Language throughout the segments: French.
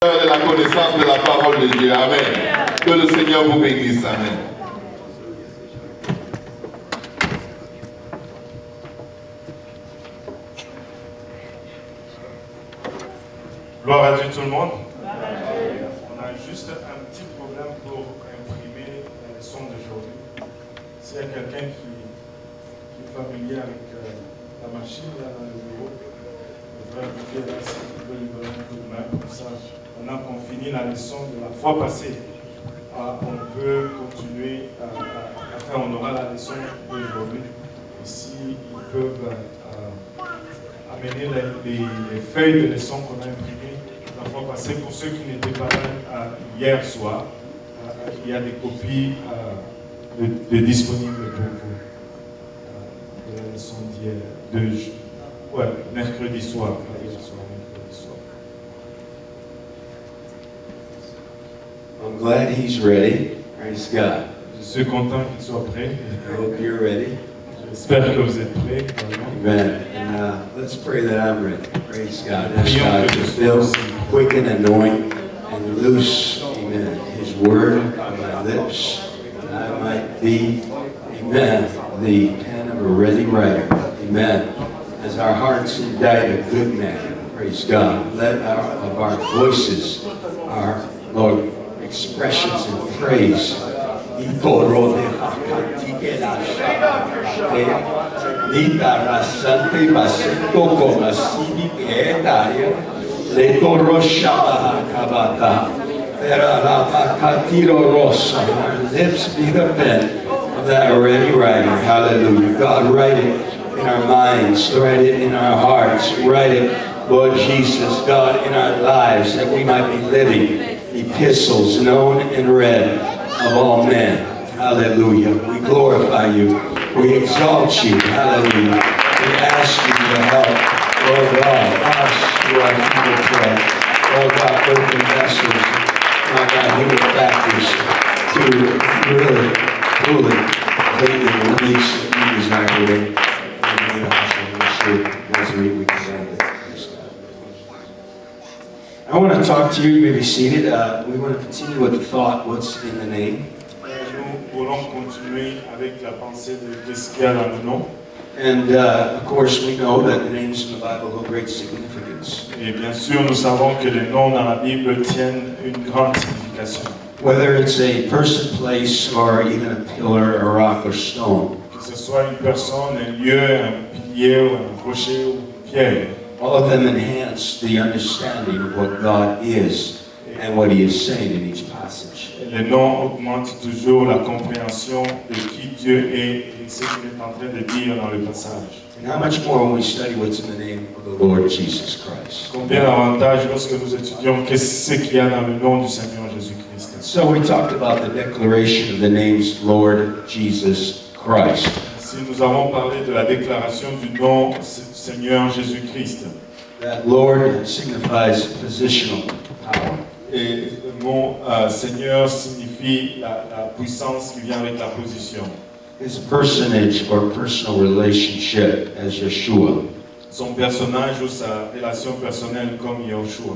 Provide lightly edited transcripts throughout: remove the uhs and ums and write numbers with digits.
De la connaissance de la parole de Dieu. Amen. Que le Seigneur vous bénisse. Amen. Gloire à Dieu tout le monde. On a juste un petit problème pour imprimer la leçon d'aujourd'hui. S'il y a quelqu'un qui est familier avec la machine là dans le bureau, je vais inviter là si tu peux lui donner un coup de main comme ça. Maintenant qu'on finit la leçon de la fois passée, on peut continuer à faire, on aura la leçon d'aujourd'hui. Et s'ils peuvent amener les feuilles de leçon qu'on a imprimées la fois passée, pour ceux qui n'étaient pas là hier soir, il y a des copies de disponibles pour vous. De la leçon d'hier, mercredi soir, pas hier soir, mercredi soir. I'm glad he's ready. Praise God. Je suis content qu'il soit prêt. I hope you're ready. J'espère que vous êtes prêts. Amen. And let's pray that I'm ready. Praise God. Ask God to fill, quicken, anoint, and loose, amen, His word on my lips. And I might be, amen, the pen of a ready writer. Amen. As our hearts indict a good man. Praise God. Let our voices, our, Lord, expressions and praise. Our lips be the pen of that ready writer. Hallelujah. God, write it in our minds, write it in our hearts, write it, Lord Jesus, God, in our lives, that we might be living epistles known and read of all men. Hallelujah. We glorify you. We exalt you. Hallelujah. We ask you to help, Lord God, us who are feeble clay. Lord God, earthen vessels, my God, human factors, to really, truly, completely release what you desire today. And we also as we present it. I want to talk to you. You may be seated. We want to continue with the thought, what's in the name. Nous voulons continuer avec la pensée de qu'est-ce qu'il y a dans le nom. And of course, we know that the names in the Bible hold great significance. Et bien sûr, nous savons que les noms dans la Bible tiennent une grande signification. Whether it's a person, place, or even a pillar, a rock, or stone. Que ce soit une personne, un lieu, un pilier, ou un rocher, ou une pierre. All of them enhance the understanding of what God is and what He is saying in each passage. Les noms augmentent toujours la compréhension de qui Dieu est et ce qu'il est en train de dire dans le passage. And how much more when we study what's in the name of the Lord Jesus Christ. Combien d'avantages lorsque nous étudions qu'est-ce qu'il y a dans le nom du Seigneur Jésus-Christ. So we talked about the declaration of the names Lord Jesus Christ. Si nous avons parlé de la déclaration du nom Seigneur Jésus-Christ. That Lord signifies positional power. Et le mot Seigneur signifie la puissance qui vient avec la position. His personage or personal relationship as Yeshua. Son personnage ou sa relation personnelle comme Yahushua.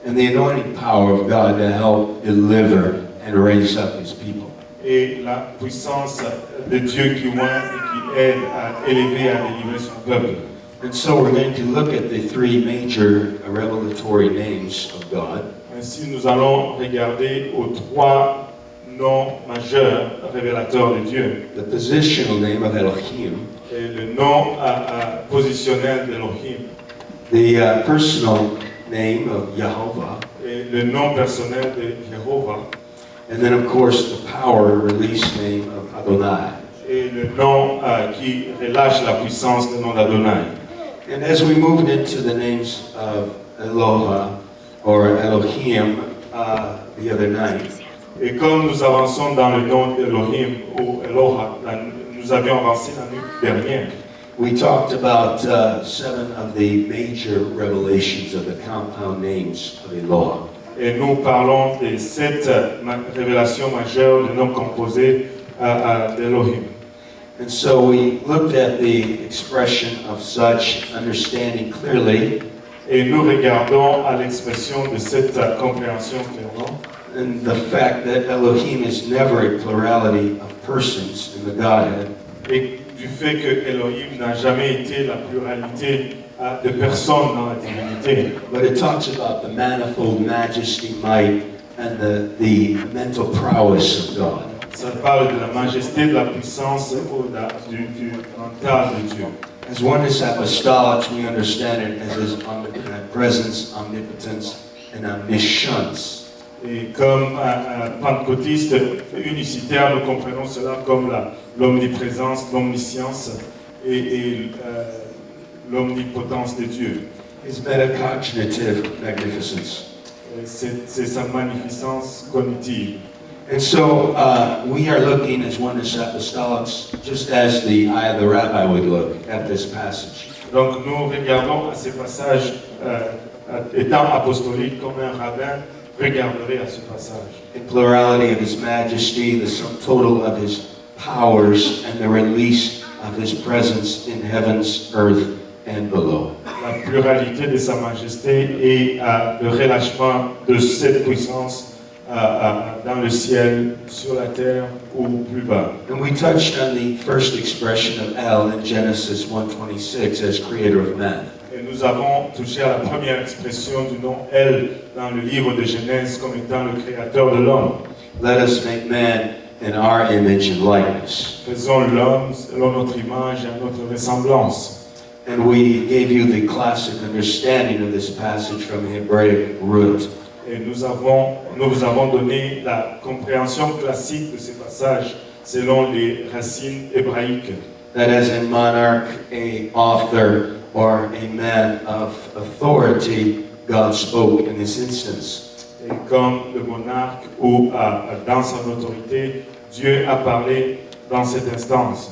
And the anointing power of God to help deliver and raise up His people. Et la puissance de Dieu qui oint et qui aide à élever et à délivrer son peuple. And so we're going to look at the three major revelatory names of God. Ainsi, nous allons regarder aux trois noms majeurs révélateurs de Dieu. The positional name of Elohim. Et le nom positionnel d'Elohim. The personal name of Jehovah. Et le nom personnel de Jéhovah. And then, of course, the power release name of Adonai. Et le nom qui relâche la puissance du nom d'Adonai. And as we moved into the names of Eloha or Elohim the other night, et comme nous avançons dans le nom d'Elohim ou Eloha, nous avions avancé la nuit dernière. we talked about 7 of the major revelations of the compound names of Eloha. Et nous parlons des 7 révélations majeures de noms composés d'Elohim. And so we looked at the expression of such understanding clearly Et nous regardons à l'expression de cette compréhension clairement. And the fact that Elohim is never a plurality of persons in the Godhead. Et du fait que Elohim n'a jamais été la pluralité de personnes dans la divinité. But it talks about the manifold majesty, might, and the mental prowess of God. Ça parle de la majesté, de la puissance du mental de Dieu. As oneness apostolics, we understand it as his omnipotent presence, omnipotence, and omniscience. Et comme pentecôtistes unicitaires, nous comprenons cela comme l'omniprésence, l'omniscience et l'omnipotence de Dieu. His metacognitive magnificence. C'est sa magnificence cognitive. And so we are looking as oneness apostolics, just as the eye of the rabbi would look at this passage. Donc nous regardons à ces passages, étant apostoliques, comme un rabbin regarderait à ce passage. The plurality of his majesty, the sum total of his powers, and the release of his presence in heavens, earth, and below. La pluralité de sa majesté et le relâchement de cette puissance dans le ciel, sur la terre ou plus bas. And we touched on the first expression of El in Genesis 1:26 as creator of man. Et nous avons touché à la première expression du nom El dans le livre de Genèse comme étant le créateur de l'homme. Let us make man in our image and likeness. Faisons l'homme selon notre image et à notre ressemblance. And we gave you the classic understanding of this passage from the Hebraic root. Et nous vous avons donné la compréhension classique de ces passages selon les racines hébraïques. That as a monarch, a author, or a man of authority, God spoke in this instance. Et comme le monarque ou dans son autorité, Dieu a parlé dans cette instance.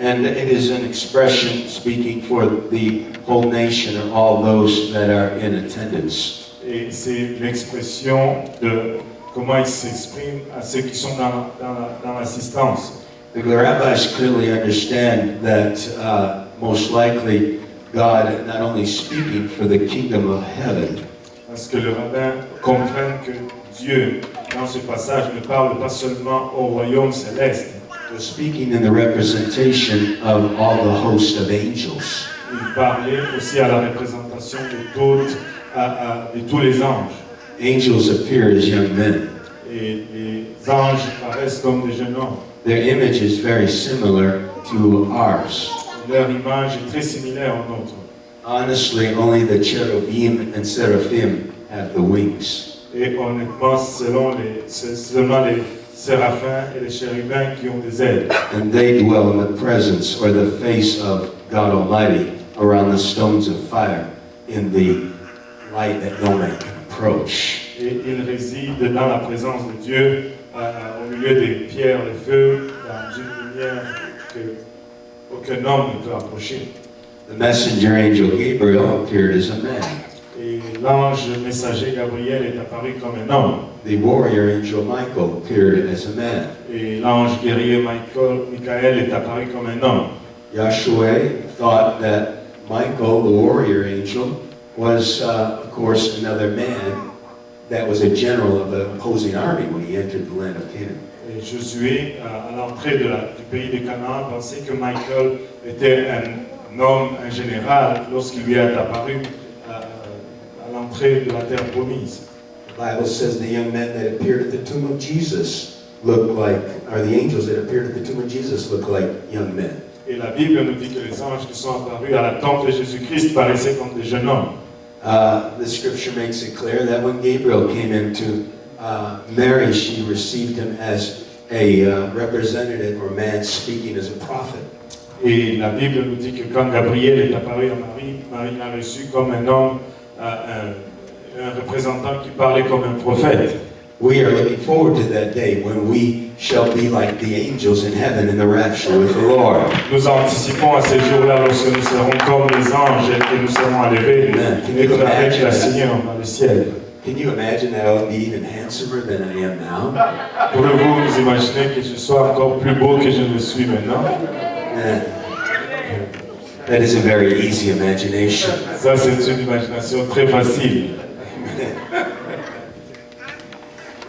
And it is an expression speaking for the whole nation or all those that are in attendance. Et c'est l'expression de comment il s'exprime à ceux qui sont dans l'assistance. The rabbis clearly understand that most likely God not only speaking for the kingdom of heaven, Parce que le rabbin comprend que Dieu, dans ce passage, ne parle pas seulement au royaume céleste. but speaking in the representation of all the host of angels. Il parlait aussi à la représentation de tous les anges. Angels appear as young men. Et les anges paraissent comme des jeunes hommes. Their image is very similar to ours. Leur image est très similaire au nôtre. Honestly, only the cherubim and seraphim have the wings. Et honnêtement, c'est seulement les séraphins et les chérubins qui ont des ailes. And they dwell in the presence or the face of God Almighty around the stones of fire in the light that no man can approach. Et ils résident dans la présence de Dieu, au milieu des pierres de feu, dans une lumière qu'aucun homme ne peut approcher. The messenger angel Gabriel appeared as a man. Et l'ange messager Gabriel est apparu comme un homme. The warrior angel Michael appeared as a man. Et l'ange guerrier Michael est apparu comme un homme. Yahshua thought that Michael, the warrior angel, was, of course, another man that was a general of an opposing army when he entered the land of Canaan. Et Josué, à l'entrée du pays de Canaan, pensait que Michael était un homme, un général, lorsqu'il lui est apparu à l'entrée de la terre promise. The Bible says the young men that appeared at the tomb of Jesus looked like, or the angels that appeared at the tomb of Jesus looked like young men. Et la Bible nous dit que les anges qui sont apparus à la tombe de Jésus-Christ paraissaient comme des jeunes hommes. The scripture makes it clear that when Gabriel came into Mary, she received him as a representative or man speaking as a prophet. Et la Bible nous dit que quand Gabriel est apparu à Marie, Marie l'a reçu comme un homme, un représentant qui parlait comme un prophète. We are looking forward to that day when we shall be like the angels in heaven in the rapture with the Lord. Nous anticipons à ces jours-là lorsque nous serons comme les anges et nous serons enlevés avec le Seigneur dans le ciel. Can you imagine that I'll be even handsomer than I am now? Pouvez-vous vous imaginer que je sois encore plus beau que je ne suis maintenant? That is a very easy imagination. Ça, c'est une imagination très facile.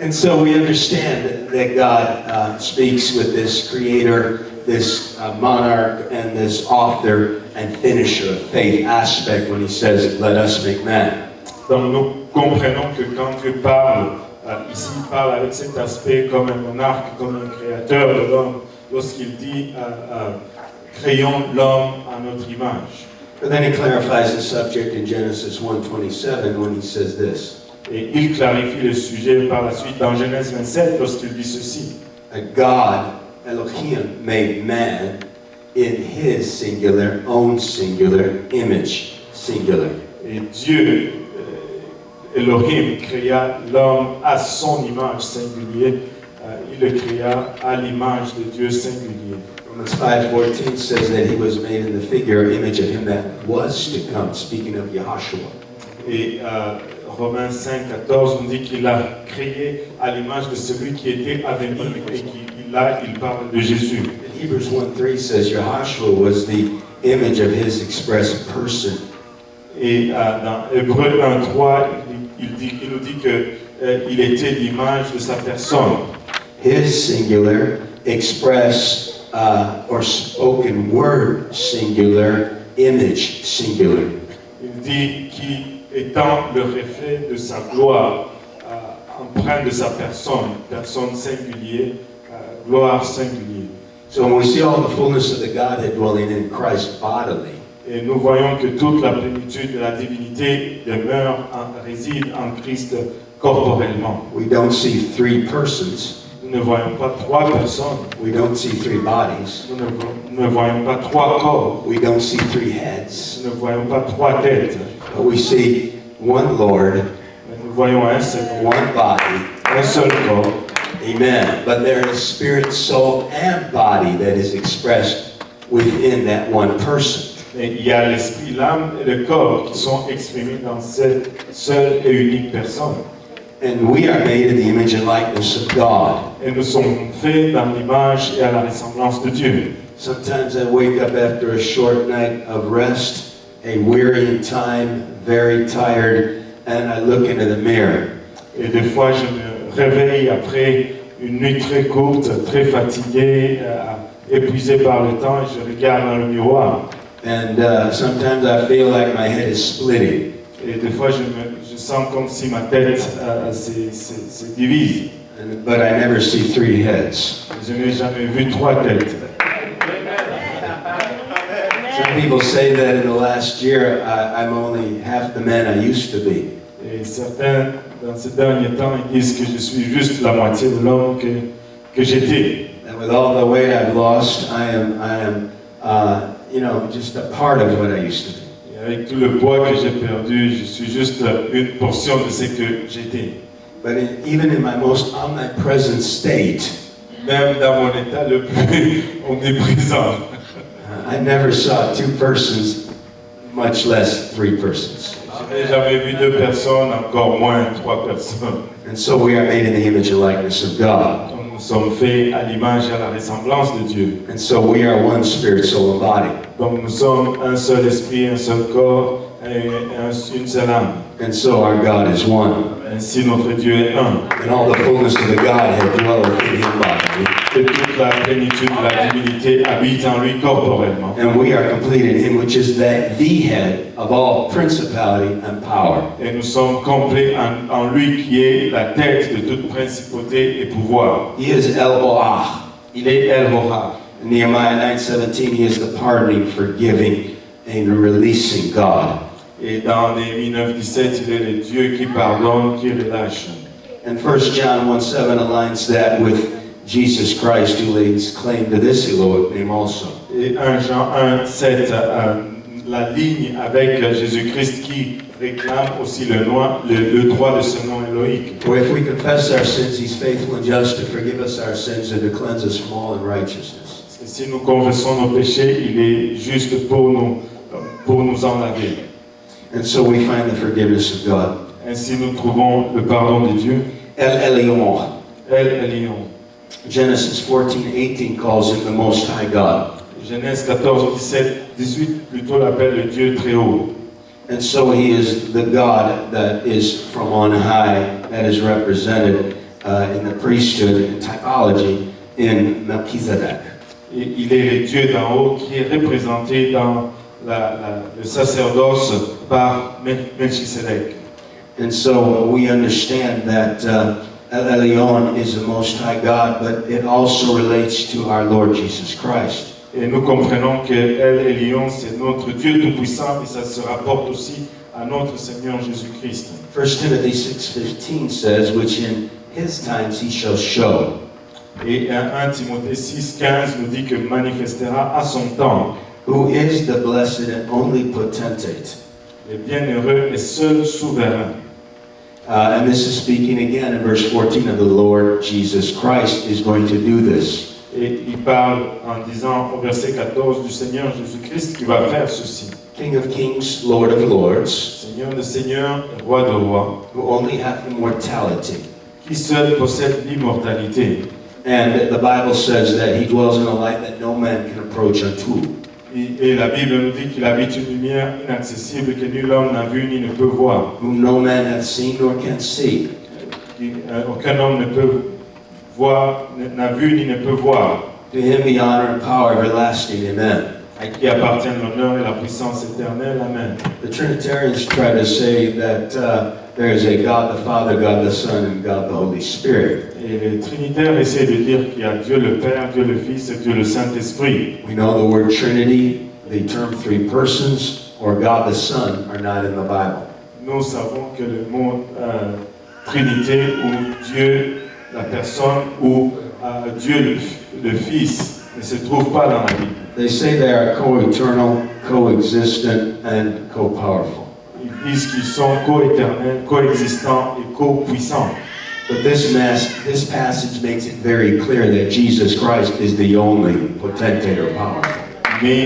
And so we understand that God speaks with this creator, this monarch, and this author and finisher of faith aspect when he says, let us make man. Donc nous comprenons que quand Dieu parle, ici il parle avec cet aspect comme un monarque, comme un créateur de l'homme, lorsqu'il dit créons l'homme à notre image. But then he clarifies the subject in Genesis 1:27 when he says this. Et il clarifie le sujet par la suite dans Genèse 27 lorsqu'il dit ceci. God, Elohim, made man in his singular, own singular image, singular. Et Dieu, Elohim, créa l'homme à son image singulier. Il le créa à l'image de Dieu singulier. Romans 5:14 says that he was made in the figure, image of him that was to come, speaking of Yahushua. Et Romains 5:14 nous dit qu'il a créé à l'image de celui qui était à venir et il parle de Jésus. And Hebrews 1:3 says Yahushua was the image of his express person. Et dans Hébreux 1:3 il nous dit qu'il était l'image de sa personne. His singular, express or spoken word singular, image singular. Il dit qu'il étant le reflet de sa gloire, empreinte de sa personne singulière, gloire singulière. So when we see all the fullness of the Godhead dwelling in Christ bodily, Et nous voyons que toute la plénitude de la divinité réside en Christ corporellement. we don't see three persons, Nous ne voyons pas trois personnes, we don't see three bodies, nous ne voyons pas trois corps, we don't see three heads, nous ne voyons pas trois têtes, but we see one Lord, mais nous voyons un seul corps. Amen. But there is spirit, soul, and body that is expressed within that one person. Et il y a l'esprit, l'âme et le corps qui sont exprimés dans cette seule et unique personne. And we are made in the image and likeness of God. Et nous sommes faits dans l'image et à la ressemblance de Dieu. Sometimes I wake up after a short night of rest, a wearying time, very tired, and I look into the mirror. Et des fois, je me réveille après une nuit très courte, très fatigué, épuisé par le temps, et je regarde dans le miroir. And sometimes I feel like my head is splitting. Et des fois, je sens comme si ma tête se divise. But I never see three heads. Je n'ai jamais vu trois têtes. Some people say that in the last year I'm only half the man I used to be. Et certains, dans ces derniers temps, ils disent que je suis juste la moitié de l'homme que j'étais. And with all the weight I've lost, I am just a part of what I used to be. Et avec tout le poids que j'ai perdu, je suis juste une portion de ce que j'étais. But even in my most omnipresent state, Même dans mon état le plus omniprésent, I never saw two persons, much less three persons. je n'ai jamais vu deux personnes, encore moins trois personnes. And so we are made in the image and likeness of God. Donc, nous sommes faits à l'image et à la ressemblance de Dieu. And so we are one spirit, soul, and body. Donc nous sommes un seul esprit, un seul corps et une seule âme. And so our God is one. Ainsi notre Dieu est un. And all the fullness of the Godhead dwelleth in him bodily. Et toute la plénitude de la divinité habite en lui corporellement. And we are complete in him, which is the head of all principality and power. Et nous sommes complets en lui qui est la tête de toute principauté et pouvoir. He is El Oah. Il est El Roha. In Nehemiah 9:17, he is the pardoning, forgiving, and releasing God. Et dans Néhémie 9:17, il est le Dieu qui pardonne, qui relâche. And 1 John 1:7 aligns that with Jesus Christ, who lays claim to this Elohim name also. Et 1 Jean 1:7, la ligne avec Jésus-Christ qui réclame aussi le droit de ce nom éloïque. For if we confess our sins, he's faithful and just to forgive us our sins and to cleanse us from all unrighteousness. Si nous confessons nos péchés, il est juste pour nous en laver. And so we find the forgiveness of God. Ainsi nous trouvons le pardon de Dieu. El Elyon. El Elyon. Genesis 14:18 calls him the Most High God. Genèse 14, 17, 18 plutôt l'appelle le Dieu très haut. And so he is the God that is from on high, that is represented in the priesthood and typology in Melchizedek. Et il est le Dieu d'en haut qui est représenté dans le sacerdoce par Melchizedek. And so we understand that El Elyon is the Most High God, but it also relates to our Lord Jesus Christ. Et nous comprenons que El Elyon, c'est notre Dieu Tout-Puissant et ça se rapporte aussi à notre Seigneur Jésus-Christ. 1 Timothy 6:15 says, which in his times he shall show. Et 1 Timothée 6,15 nous dit que manifestera à son temps. Who is the blessed and only potentate? Le bienheureux et seul souverain. And this is speaking again in verse 14 of the Lord Jesus Christ is going to do this. Et il parle en disant au verset 14 du Seigneur Jésus-Christ qui va faire ceci. King of kings, Lord of lords, Seigneur de seigneurs et roi de rois, who only hath immortality. qui seul possède l'immortalité. And the Bible says that he dwells in a light that no man can approach unto. Et la Bible nous dit qu'il habite une lumière inaccessible que nul homme n'a vue ni ne peut voir. Whom no man hath seen nor can see. Aucun homme ne peut voir, n'a vu ni ne peut voir. To him be honor and power everlasting. Amen. À qui appartiennent l'honneur et la puissance éternelle. Amen. The Trinitarians try to say that there is a God the Father, God the Son, and God the Holy Spirit. Et les Trinitaires essaient de dire qu'il y a Dieu le Père, Dieu le Fils et Dieu le Saint-Esprit. We know the word Trinity, the term three persons, or God the Son are not in the Bible. Nous savons que le mot Trinité ou Dieu, la personne, ou Dieu le Fils ne se trouve pas dans la Bible. They say they are co-eternal, co-existent, and co-powerful. Ils disent qu'ils sont co-éternels, coexistants et co-puissants. But this passage makes it very clear that Jesus Christ is the only potentate or powerful. Mais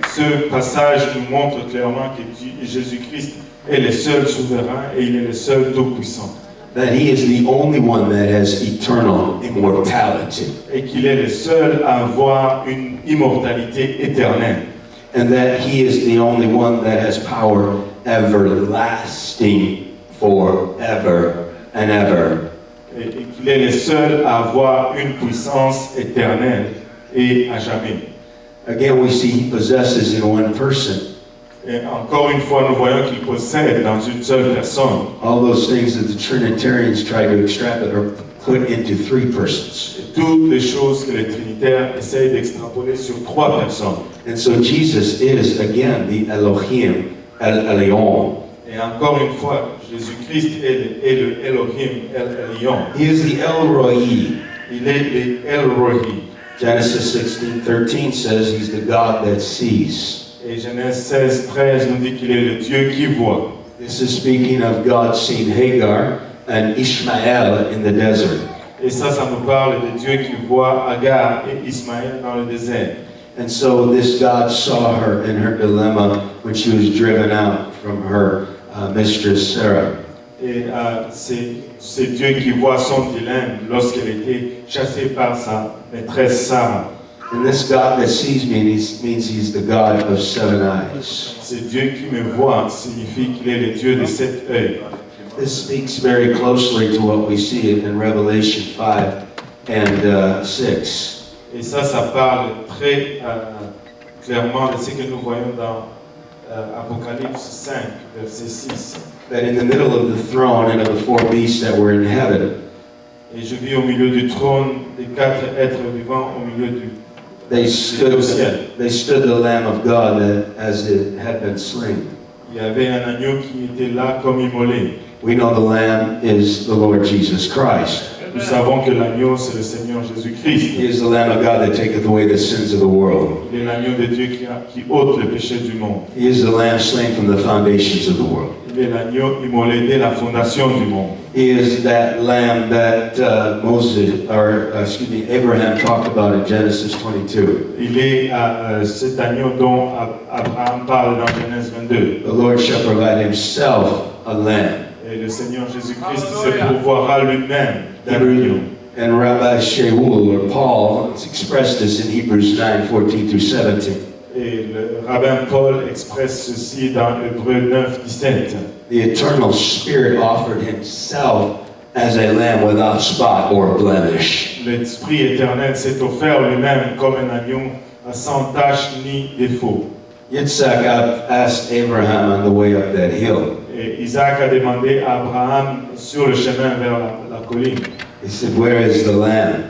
ce passage nous montre clairement que Jésus-Christ est le seul souverain et il est le seul tout-puissant. That he is the only one that has eternal immortality. Et qu'il est le seul à avoir une immortalité éternelle. And that he is the only one that has power everlasting forever and ever. Et qu'il est le seul à avoir une puissance éternelle et à jamais. Again, we see he possesses in one person. Et encore une fois, nous voyons qu'il possède dans une seule personne. All those things that the Trinitarians try to extrapolate or put into three persons. Et toutes les choses que les Trinitaires essayent d'extrapoler sur trois personnes. And so Jesus is, again, the Elohim, El Elyon. Et encore une fois, Jésus-Christ est le Elohim, El Elyon. He is the El Roi. Il est le El Roi. Genesis 16:13 says he's the God that sees. Et Genèse 16, 13 nous dit qu'il est le Dieu qui voit. This is speaking of God seeing Hagar and Ishmael in the desert. Et ça nous parle de Dieu qui voit Agar et Ismaël dans le désert. And so this God saw her in her dilemma when she was driven out from her mistress Sarah. Et c'est Dieu qui voit son dilemme lorsqu'elle était chassée par sa maîtresse Sarah. And this God that sees me means he's the God of seven eyes. C'est Dieu qui me voit signifie qu'il est le Dieu de sept œils. This speaks very closely to what we see in Revelation 5 and 6. Et ça parle très clairement de ce que nous voyons dans Apocalypse 5, verset 6. That in the middle of the throne and of the four beasts that were in heaven, Et je vis au milieu du trône des quatre êtres vivants au milieu du they au ciel. stood the Lamb of God as it had been slain. Il y avait un agneau qui était là comme immolé. We know the Lamb is the Lord Jesus Christ. Nous savons que l'agneau, c'est le Seigneur Jésus-Christ. He is the Lamb of God that taketh away the sins of the world. Il est l'agneau de Dieu qui ôte le péché du monde. He is the Lamb slain from the foundations of the world. Il est l'agneau immolé dès la fondation du monde. He is that Lamb that Abraham talked about in Genesis 22. Il est cet agneau dont Abraham parle dans Genèse 22. The Lord shall provide himself a lamb. Et le Seigneur Jésus-Christ se pourvoira lui-même d'un agneau. And Rabbi Shaul, or Paul, expressed this in Hebrews 9:14-17. Et le rabbin Paul expresse ceci dans Hébreux 9:17. The eternal Spirit offered himself as a lamb without spot or blemish. L'Esprit éternel s'est offert lui-même comme un agneau sans tache ni défaut. Yitzhak asked Abraham on the way up that hill. Et Isaac a demandé à Abraham sur le chemin vers la colline. He said, "Where is the lamb?"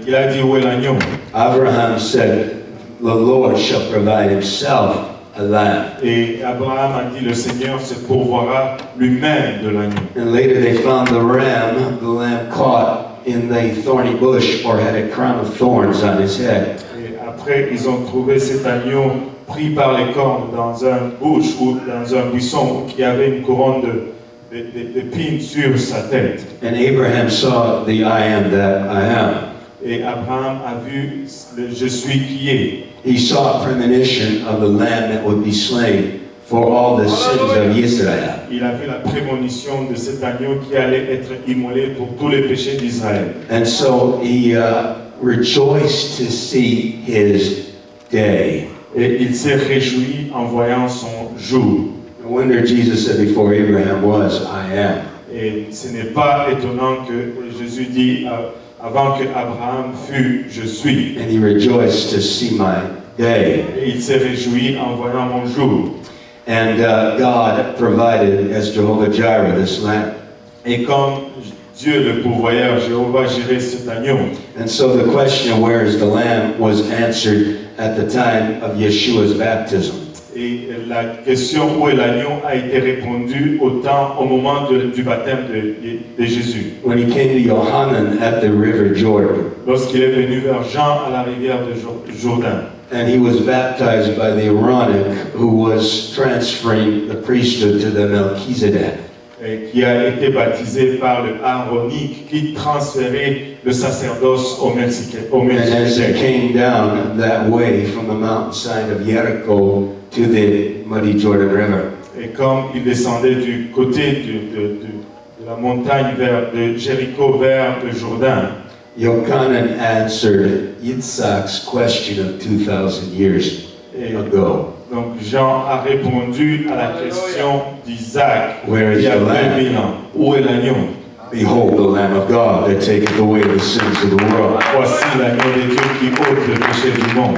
Il a dit où est l'agneau? Abraham said, "The Lord shall provide himself a lamb." Et Abraham a dit le Seigneur se pourvoira lui-même de l'agneau. And later they found the lamb caught in the thorny bush or had a crown of thorns on his head. Et après ils ont trouvé cet agneau pris par les cornes dans un bush ou dans un buisson qui avait une couronne d'épines sur sa tête. And Abraham saw the I am that I am. Et Abraham a vu le je suis qui est. He saw a premonition of the lamb that would be slain for all the sins of Israel. Il a vu la prémonition de cet agneau qui allait être immolé pour tous les péchés d'Israël. And so he rejoiced to see his day. Et il s'est réjoui en voyant son jour. No wonder Jesus said before Abraham was, I am. Et ce n'est pas étonnant que Jésus dit avant que Abraham fût, je suis. And he rejoiced to see my day. Et il s'est réjoui en voyant mon jour. And God provided as Jehovah Jireh this lamb. Et comme Dieu le pourvoyeur, Jéhovah Jireh cet agneau. And so the question of where is the lamb was answered at the time of Yeshua's baptism. Et la question où est l'agneau a été répondue au moment du baptême de Jésus. When he came to Yohanan at the river Jordan. Lorsqu'il est venu vers Jean à la rivière de Jourdain. And he was baptized by the Aaronic, who was transferring the priesthood to the Melchizedek. Et qui a été baptisé par le Aaronique qui transférait le sacerdoce au Melchizedek. And as he came down that way from the mountainside of Jericho to the muddy Jordan River. Et comme il descendait du côté de la montagne de Jéricho vers le Jourdain, Yochanan answered Yitzhak's question of 2,000 years ago. Donc Jean a répondu à la question d'Isaac Where is il y a the lamb? 2000 ans. Où est l'agneau? Behold the Lamb of God that taketh away the sins of the world. Voici l'agneau de Dieu qui ôte le péché du monde.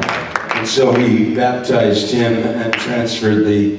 And so he baptized him and transferred the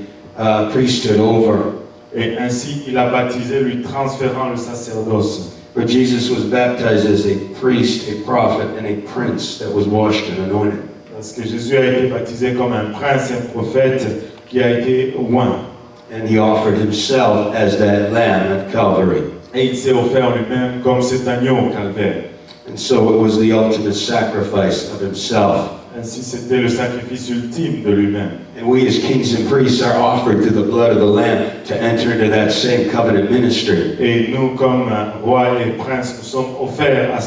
priesthood over. Et ainsi il a baptisé lui transférant le sacerdoce. For Jesus was baptized as a priest, a prophet, and a prince that was washed and anointed. Parce que Jésus a été baptisé comme un prince, un prophète qui a été oint. And he offered himself as that lamb at Calvary. Et il s'est offert lui-même comme cet agneau au calvaire. And so it was the ultimate sacrifice of himself. Ainsi c'était le sacrifice ultime de lui-même. And we as kings and priests are offered to the blood of the lamb to enter into that same covenant ministry. Et nous, comme rois et princes, nous sommes offerts à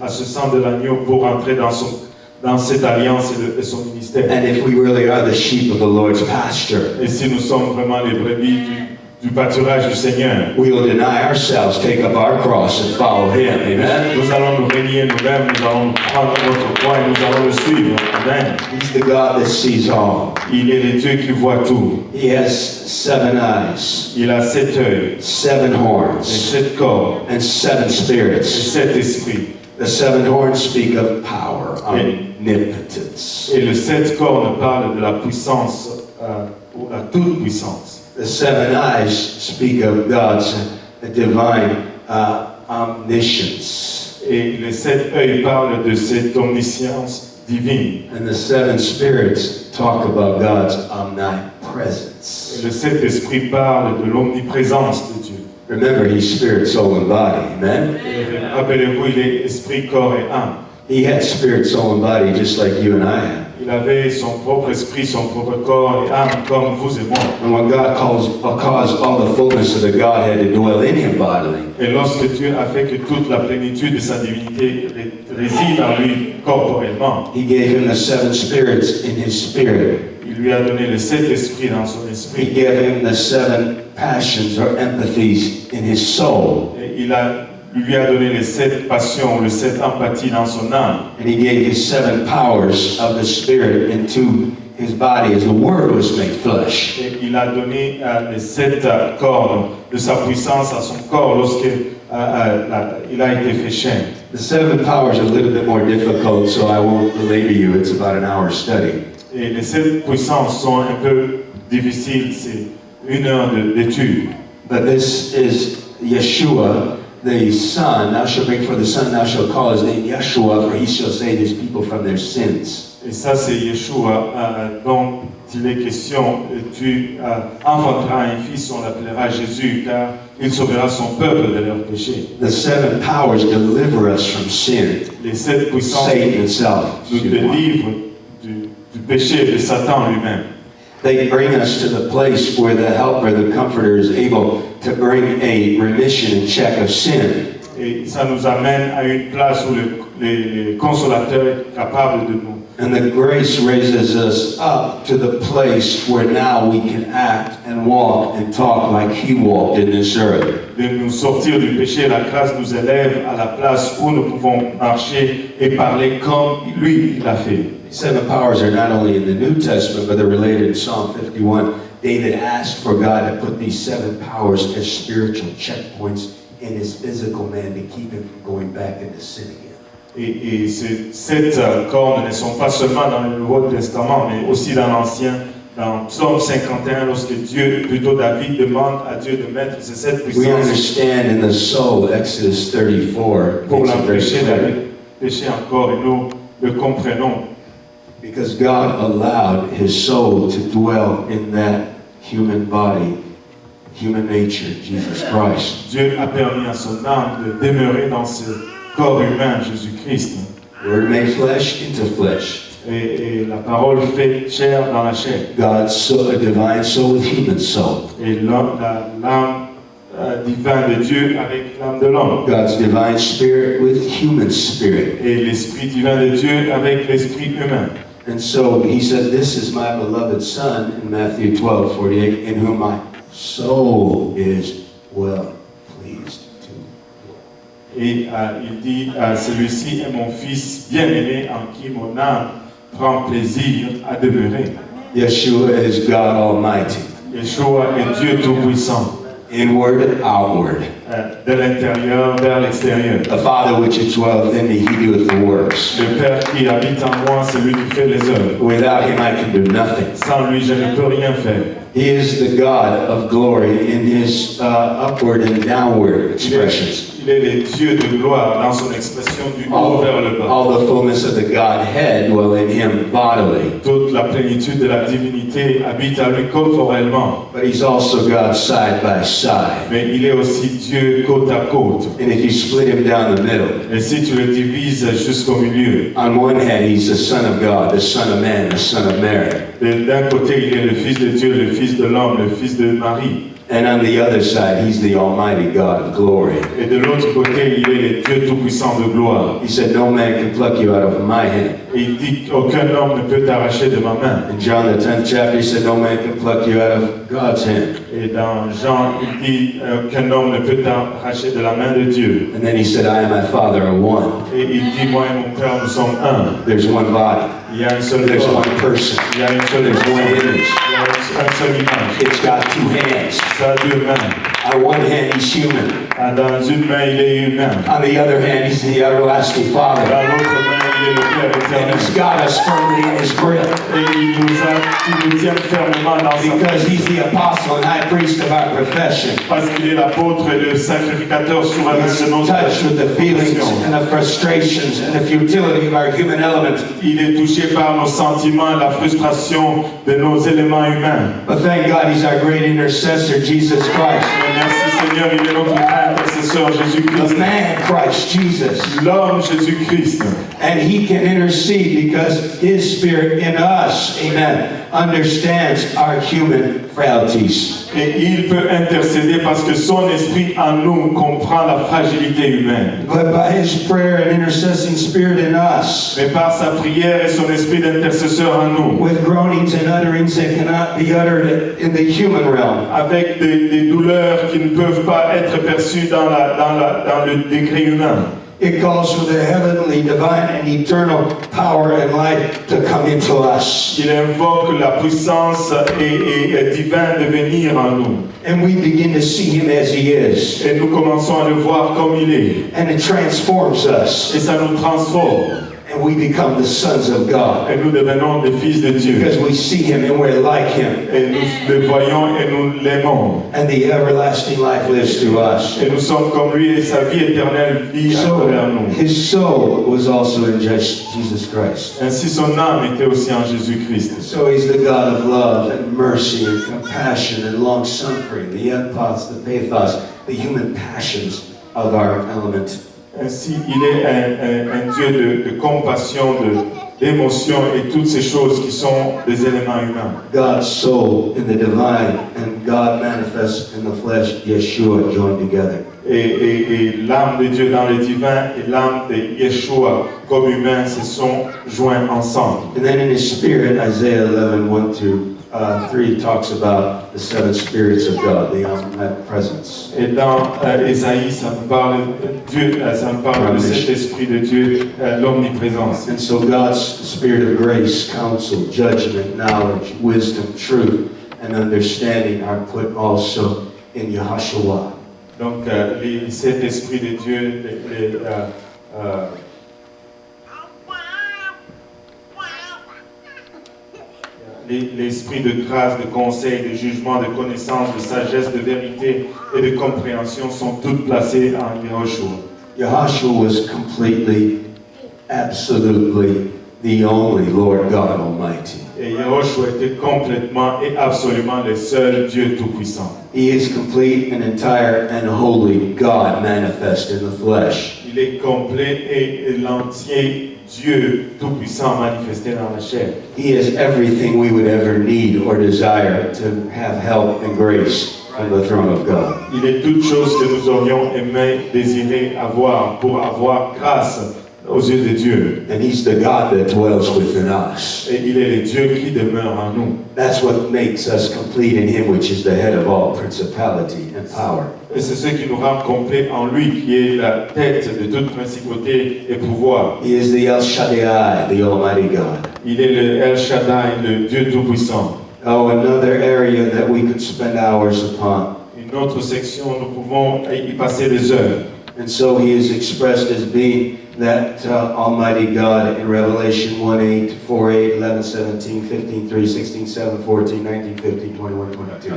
ce sang de l'agneau pour entrer dans cette alliance et son ministère. And if we really are the sheep of the Lord's pasture, Et si nous sommes vraiment les brebis du pâturage du Seigneur, we will deny ourselves, take up our cross, and follow Him. Amen? nous allons nous régner nous-mêmes, nous allons prendre notre croix et nous allons le suivre. Amen. He's the God that sees all. Il est le Dieu qui voit tout. He has 7 eyes, Il a 7 yeux, 7 et horns, 7 corps, and 7 et spirits. 7 esprits. The 7 horns speak of power, omnipotence. Et le 7 corps nous parle de la puissance, ou la toute puissance. The 7 eyes speak of God's divine omniscience. Et les 7 œils parlent de cette omniscience divine. And the 7 spirits talk about God's Et omnipresence. le 7 esprits parle de l'omniprésence de Dieu. Remember, He's spirit, soul, and body. Amen? Et rappelez-vous, il est esprit, corps et âme. He had spirit, soul, and body just like you and I have. Il avait son propre esprit, son propre corps et âme comme vous et moi. And when God caused all the fullness of the Godhead to dwell in Him bodily, Et lorsque Dieu a fait que toute la plénitude de sa divinité réside en lui corporellement, He gave Him the 7 spirits in His spirit. il lui a donné les 7 esprits dans son He esprit. gave Him the 7 passions or empathies in His soul. Et il a lui a donné les 7 passions, les 7 empathies dans son âme. And he gave his 7 powers of the Spirit into his body as the Word was made flesh. Et il a donné les 7 cordes de sa puissance à son corps lorsqu'il a été fait chair. The 7 powers are a little bit more difficult, so I won't belabor you. It's about an hour study. Et les 7 puissances sont un peu difficiles, c'est 1 heure d'étude. But this is Yeshua, the Son. Thou shalt bring forth the Son, thou shalt call his name Yeshua, for he shall save his people from their sins. Et ça, c'est Yeshua dont il est question. Tu enfanteras un fils, on l'appellera Jésus, car il sauvera son peuple de leurs péchés. The 7 powers deliver us from sin, Les 7 puissances Satan itself. nous délivrent du péché de Satan lui-même. They bring us to the place where the helper, the comforter, is able to bring a remission and check of sin. Et ça nous amène à une place où les consolateurs sont capables de nous. And the grace raises us up to the place where now we can act and walk and talk like he walked in this earth. De nous sortir du péché, la grâce nous élève à la place où nous pouvons marcher et parler comme lui l'a fait. 7 powers are not only in the New Testament, but they're related in Psalm 51. David asked for God to put these 7 powers as spiritual checkpoints in his physical man to keep him from going back into sin again. Et ces 7 cornes ne sont pas seulement dans le Nouveau Testament, mais aussi dans l'Ancien. Dans Psaume 51, lorsque plutôt David demande à Dieu de mettre ces 7 We puissances understand in the soul, Exodus 34, pour makes it very l'empêcher clear. d'aller pécher encore, et nous le comprenons. Because God allowed his soul to dwell in that human body, human nature, Jesus Christ. Dieu a permis à son âme de demeurer dans ce corps humain, Jésus-Christ. Word made flesh into flesh. Et la parole fait chair dans la chair. God's soul, a divine soul with human soul. Et l'âme divine de Dieu avec l'âme de l'homme. God's divine spirit with human spirit. Et l'esprit divin de Dieu avec l'esprit humain. And so he said, "This is my beloved Son," in Matthew 12:48, "in whom my soul is well pleased to dwell." Et il dit, celui-ci est mon fils bien-aimé en qui mon âme prend plaisir à demeurer. Yeshua is God Almighty, Yeshua est Dieu Tout-Puissant, inward, outward. de l'intérieur vers l'extérieur. The Father which dwelleth in me, he doeth the works. Le Père qui habite en moi, c'est lui qui fait les œuvres. Without him I can do nothing. Sans lui, je ne peux rien faire. He is the God of glory in his upward and downward expressions. Il est le Dieu de gloire dans son expression du haut vers le bas. All the fullness of the Godhead dwell in him bodily. Toute la plénitude de la divinité habite à lui corporellement. But he's also God side by side. Mais il est aussi Dieu côte à côte. And if you split him down the middle, Et si tu le divises jusqu'au milieu, on one hand he's the Son of God, the Son of Man, the Son of Mary. d'un côté il est le Fils de Dieu, le Fils de l'homme, le Fils de Marie. And on the other side, he's the Almighty God of glory. Et de l'autre côté, il est le Dieu tout-puissant de gloire. He said, "No man can pluck you out of my hand." Et il dit qu'aucun homme ne peut t'arracher de ma main. In John the 10th chapter, he said, "No man can pluck you out of God's hand." Et dans Jean, il dit qu'un homme ne peut t'arracher de la main de Dieu. And then he said, "I and my Father are one." Et il dit, moi et mon Père, nous sommes un. There's one body. Il y a un seul There's corps. one person. Il y a une seule There's one personne. image. Il y a une seule image. It's got 2 hands. Ça a 2 mains. On one hand, he's human. Dans une main, il est humain. On the other hand, he's the everlasting Father. Dans l'autre main, il est le Père And éternel. he's got us firmly in his grip Et il nous tient fermement dans sa because he's the apostle and high priest of our profession. Parce qu'il est l'apôtre et le sacrificateur souverain He's de nos touched with the feelings actions. and the frustrations and the futility of our human element. Il est touché par nos sentiments et la frustration de nos éléments humains. But thank God he's our great intercessor, Jesus Christ. Et merci Seigneur, il est notre grand intercesseur Jésus-Christ. The man, Christ Jesus. L'homme Jésus-Christ. And he can intercede because his spirit in us, amen, understands our human frailties. Et il peut intercéder parce que son esprit en nous comprend la fragilité humaine. But by his prayer and intercessing spirit in us, Mais par sa prière et son esprit d'intercesseur en nous, with groanings and utterings that cannot be uttered in the human realm, avec des douleurs qui ne peuvent peuvent pas être perçus dans le degré humain. It calls for the heavenly, divine, and eternal power and light to come into us. Il invoque la puissance et divine de venir en nous. And we begin to see him as he is. Et nous commençons à le voir comme il est. And it transforms us. Et ça nous transforme. And we become the sons of God. Et nous devenons des fils de Dieu. Because we see him and we're like him. Et nous le voyons et nous l'aimons. And the everlasting life lives through us. Et nous sommes comme lui et sa vie éternelle vit à travers nous. His soul was also in Jesus Christ. Ainsi son âme était aussi en Jésus-Christ. So he's the God of love and mercy and compassion and long-suffering, the empathos, the pathos, the human passions of our element. Ainsi, il est un Dieu de compassion, d'émotion et toutes ces choses qui sont des éléments humains. God's soul in the divine and God manifest in the flesh, Yeshua, joined together. Et l'âme de Dieu dans le divin et l'âme de Yeshua comme humain se sont joints ensemble. And then in his spirit, Isaiah 11, 1-3 talks about the seven spirits of God, the omnipresence. Et dans Ésaïe, ça me parle de cet esprit de Dieu, l'omniprésence. And so God's spirit of grace, counsel, judgment, knowledge, wisdom, truth, and understanding are put also in Yahushua. Donc cet esprit de Dieu, l'esprit de grâce, de conseil, de jugement, de connaissance, de sagesse, de vérité et de compréhension sont toutes placées en Yahushua. Yahushua was completely, absolutely the only Lord God Almighty. Et Yahushua était complètement et absolument le seul Dieu Tout-Puissant. He is complete and entire and holy God manifest in the flesh. Il est complet et l'entier Dieu Tout-Puissant manifesté dans la chair. He is everything we would ever need or desire to have help and grace from the throne of God. Il est toutes choses que nous aurions aimé, désiré avoir pour avoir grâce aux yeux de Dieu. And he's the God that dwells within us. Et il est le Dieu qui demeure en nous. That's what makes us complete in him, which is the head of all principality and power. Et c'est ce qui nous rend complets en lui, qui est la tête de toute principauté et pouvoir. He is the El Shaddai, the Almighty God. Il est le El Shaddai, le Dieu Tout-Puissant. Oh, another area that we could spend hours upon. Une autre section, nous pouvons y passer des heures. And so he is expressed as being that Almighty God in Revelation 1:8, 4:8, 11:17, 15:3, 16:7, 14, 19, 15, 21, 22.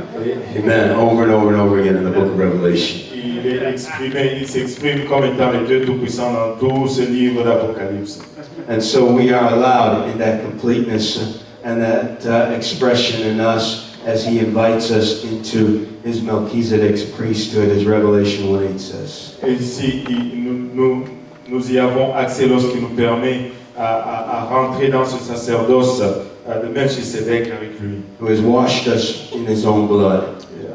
Amen. Over and over and over again in the book of Revelation. Il s'exprime comme étant le Dieu Tout-Puissant dans tout ce livre d'Apocalypse. And so we are allowed in that completeness and that expression in us as he invites us into his Melchizedek's priesthood, as Revelation 1:8 says. Et ici, nous y avons accès lorsqu'il nous permet à rentrer dans ce sacerdoce de Melchisedec avec lui. Who has washed us in his own blood.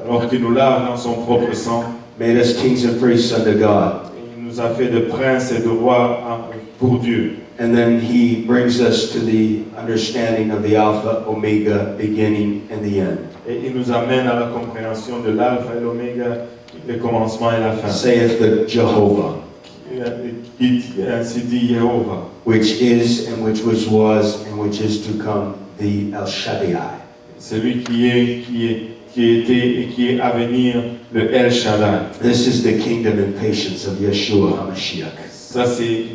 Alors qu'il nous lave dans son propre sang. Made us kings and priests unto God. Il nous a fait de princes et de rois pour Dieu. And then he brings us to the understanding of the Alpha, Omega, beginning and the end. Et il nous amène à la compréhension de l'alpha et l'oméga, le commencement et la fin. Saith the Jehovah. Ainsi dit Jéhovah. Which is and which was and which is to come, the El Shaddai. Celui qui était et qui est à venir, le El Shaddai. This is the kingdom and patience of Yeshua HaMashiach. Ça c'est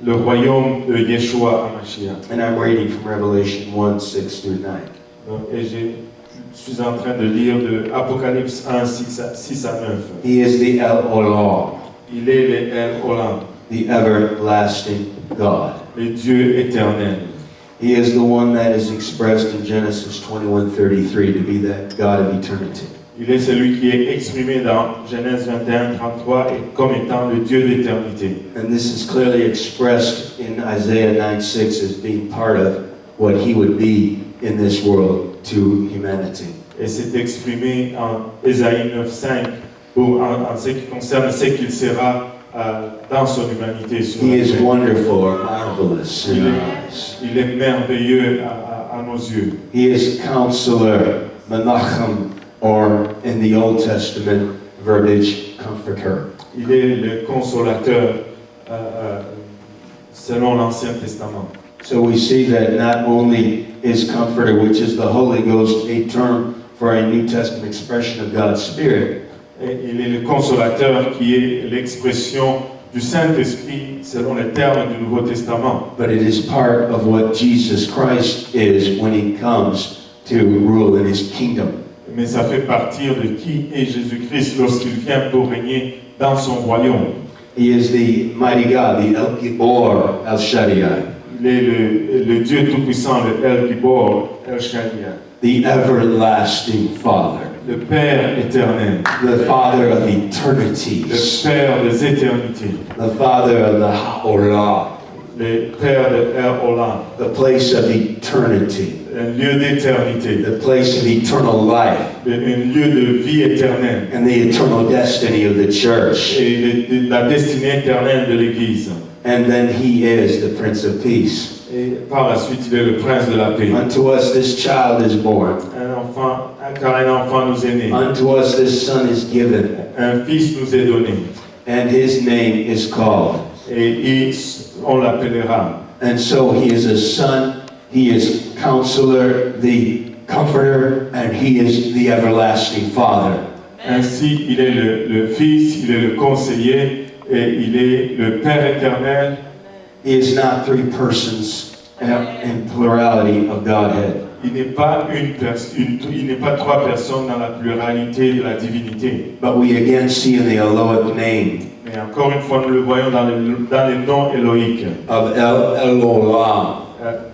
le royaume de Yeshua HaMashiach. And I'm reading from Revelation 1:6-9. Et je suis en train de lire de Apocalypse 1, 6 à 9. He is the El Olam. Il est le El Olam. The everlasting God. Le Dieu éternel. He is the one that is expressed in Genesis 21:33 to be that God of eternity. Il est celui qui est exprimé dans Genèse 21:33 et comme étant le Dieu d'éternité. And this is clearly expressed in Isaiah 9:6 as being part of what he would be in this world to humanity. Et c'est exprimé en Ésaïe 9:5 en ce qui concerne ce qu'il sera dans son humanité sur He la is terre. wonderful or marvelous in our eyes. Il est merveilleux à nos yeux. He is Counselor, Menachem, or in the Old Testament verbiage, comforter. Il est le consolateur selon l'Ancien Testament. So we see that not only is comforter, which is the Holy Ghost, a term for a New Testament expression of God's Spirit, Et il est le consolateur qui est l'expression du Saint-Esprit selon les termes du Nouveau Testament. but it is part of what Jesus Christ is when he comes to rule in his kingdom. Mais ça fait partir de qui est Jésus-Christ lorsqu'il vient pour régner dans son royaume. He is the mighty God, the El Gibor El Shaddai, Il est le Dieu Tout-Puissant, le El Gibor, El Shaddai, the everlasting Father, le Père éternel, the Father of le eternities, Père des éternités, the Father of the Ha'olah, le Père de El Olam, the place of eternity, un lieu d'éternité, the place of eternal life, un lieu de vie éternelle and the eternal destiny of the church. et la destinée éternelle de l'Église. And then he is the Prince of Peace. Et par la suite, il est le Prince de la paix. Unto us this child is born. Car un enfant nous est né, Unto us this son is given. un fils nous est donné, And his name is called. et on l'appellera. And so he is a son, he is counselor, the comforter, and he is the everlasting Father. Ainsi, il est le Fils, il est le conseiller, et il est le Père éternel. He is not three persons in plurality of Godhead. Il n'est pas trois personnes dans la pluralité de la divinité. But we again see in the Elohic name Mais encore une fois, nous le voyons dans les noms éloïques of El Olam,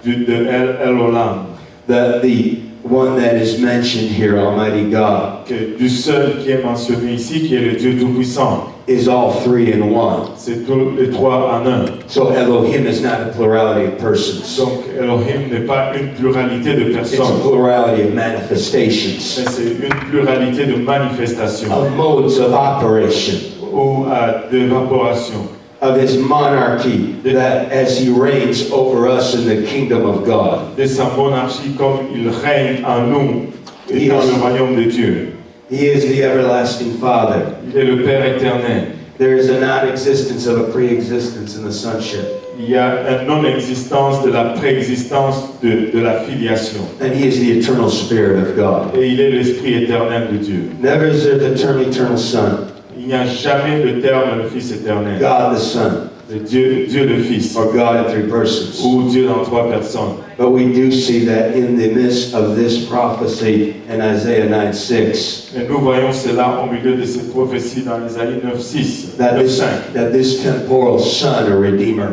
de El Olam, that the one that is mentioned here, Almighty God, du seul qui est mentionné ici, qui est le Dieu Tout-Puissant. is all three in one. C'est tous les trois en un. So Elohim is not a plurality of persons. Donc Elohim n'est pas une pluralité de It's a personnes, plurality of manifestations, mais c'est une pluralité de manifestations of modes of operation, ou d'évaporation of his monarchy, that as he reigns over us in the kingdom of God. de sa monarchie comme il règne en nous et dans le royaume de Dieu. He is the everlasting Father. Il est le Père éternel. There is a non-existence of a pre-existence in the sonship. Il y a une non-existence de la préexistence de la filiation. And he is the eternal Spirit of God. Et il est l'Esprit éternel de Dieu. Never is there the term eternal Son, Il n'y a jamais le terme le Fils éternel. God the Son, Dieu le Fils. or God in three persons. Ou Dieu dans trois personnes. But we do see that in the midst of this prophecy in Isaiah 9:6, Et nous voyons cela au milieu de ces prophéties dans Isaïe 9:6, that 9:5, this temporal Son or Redeemer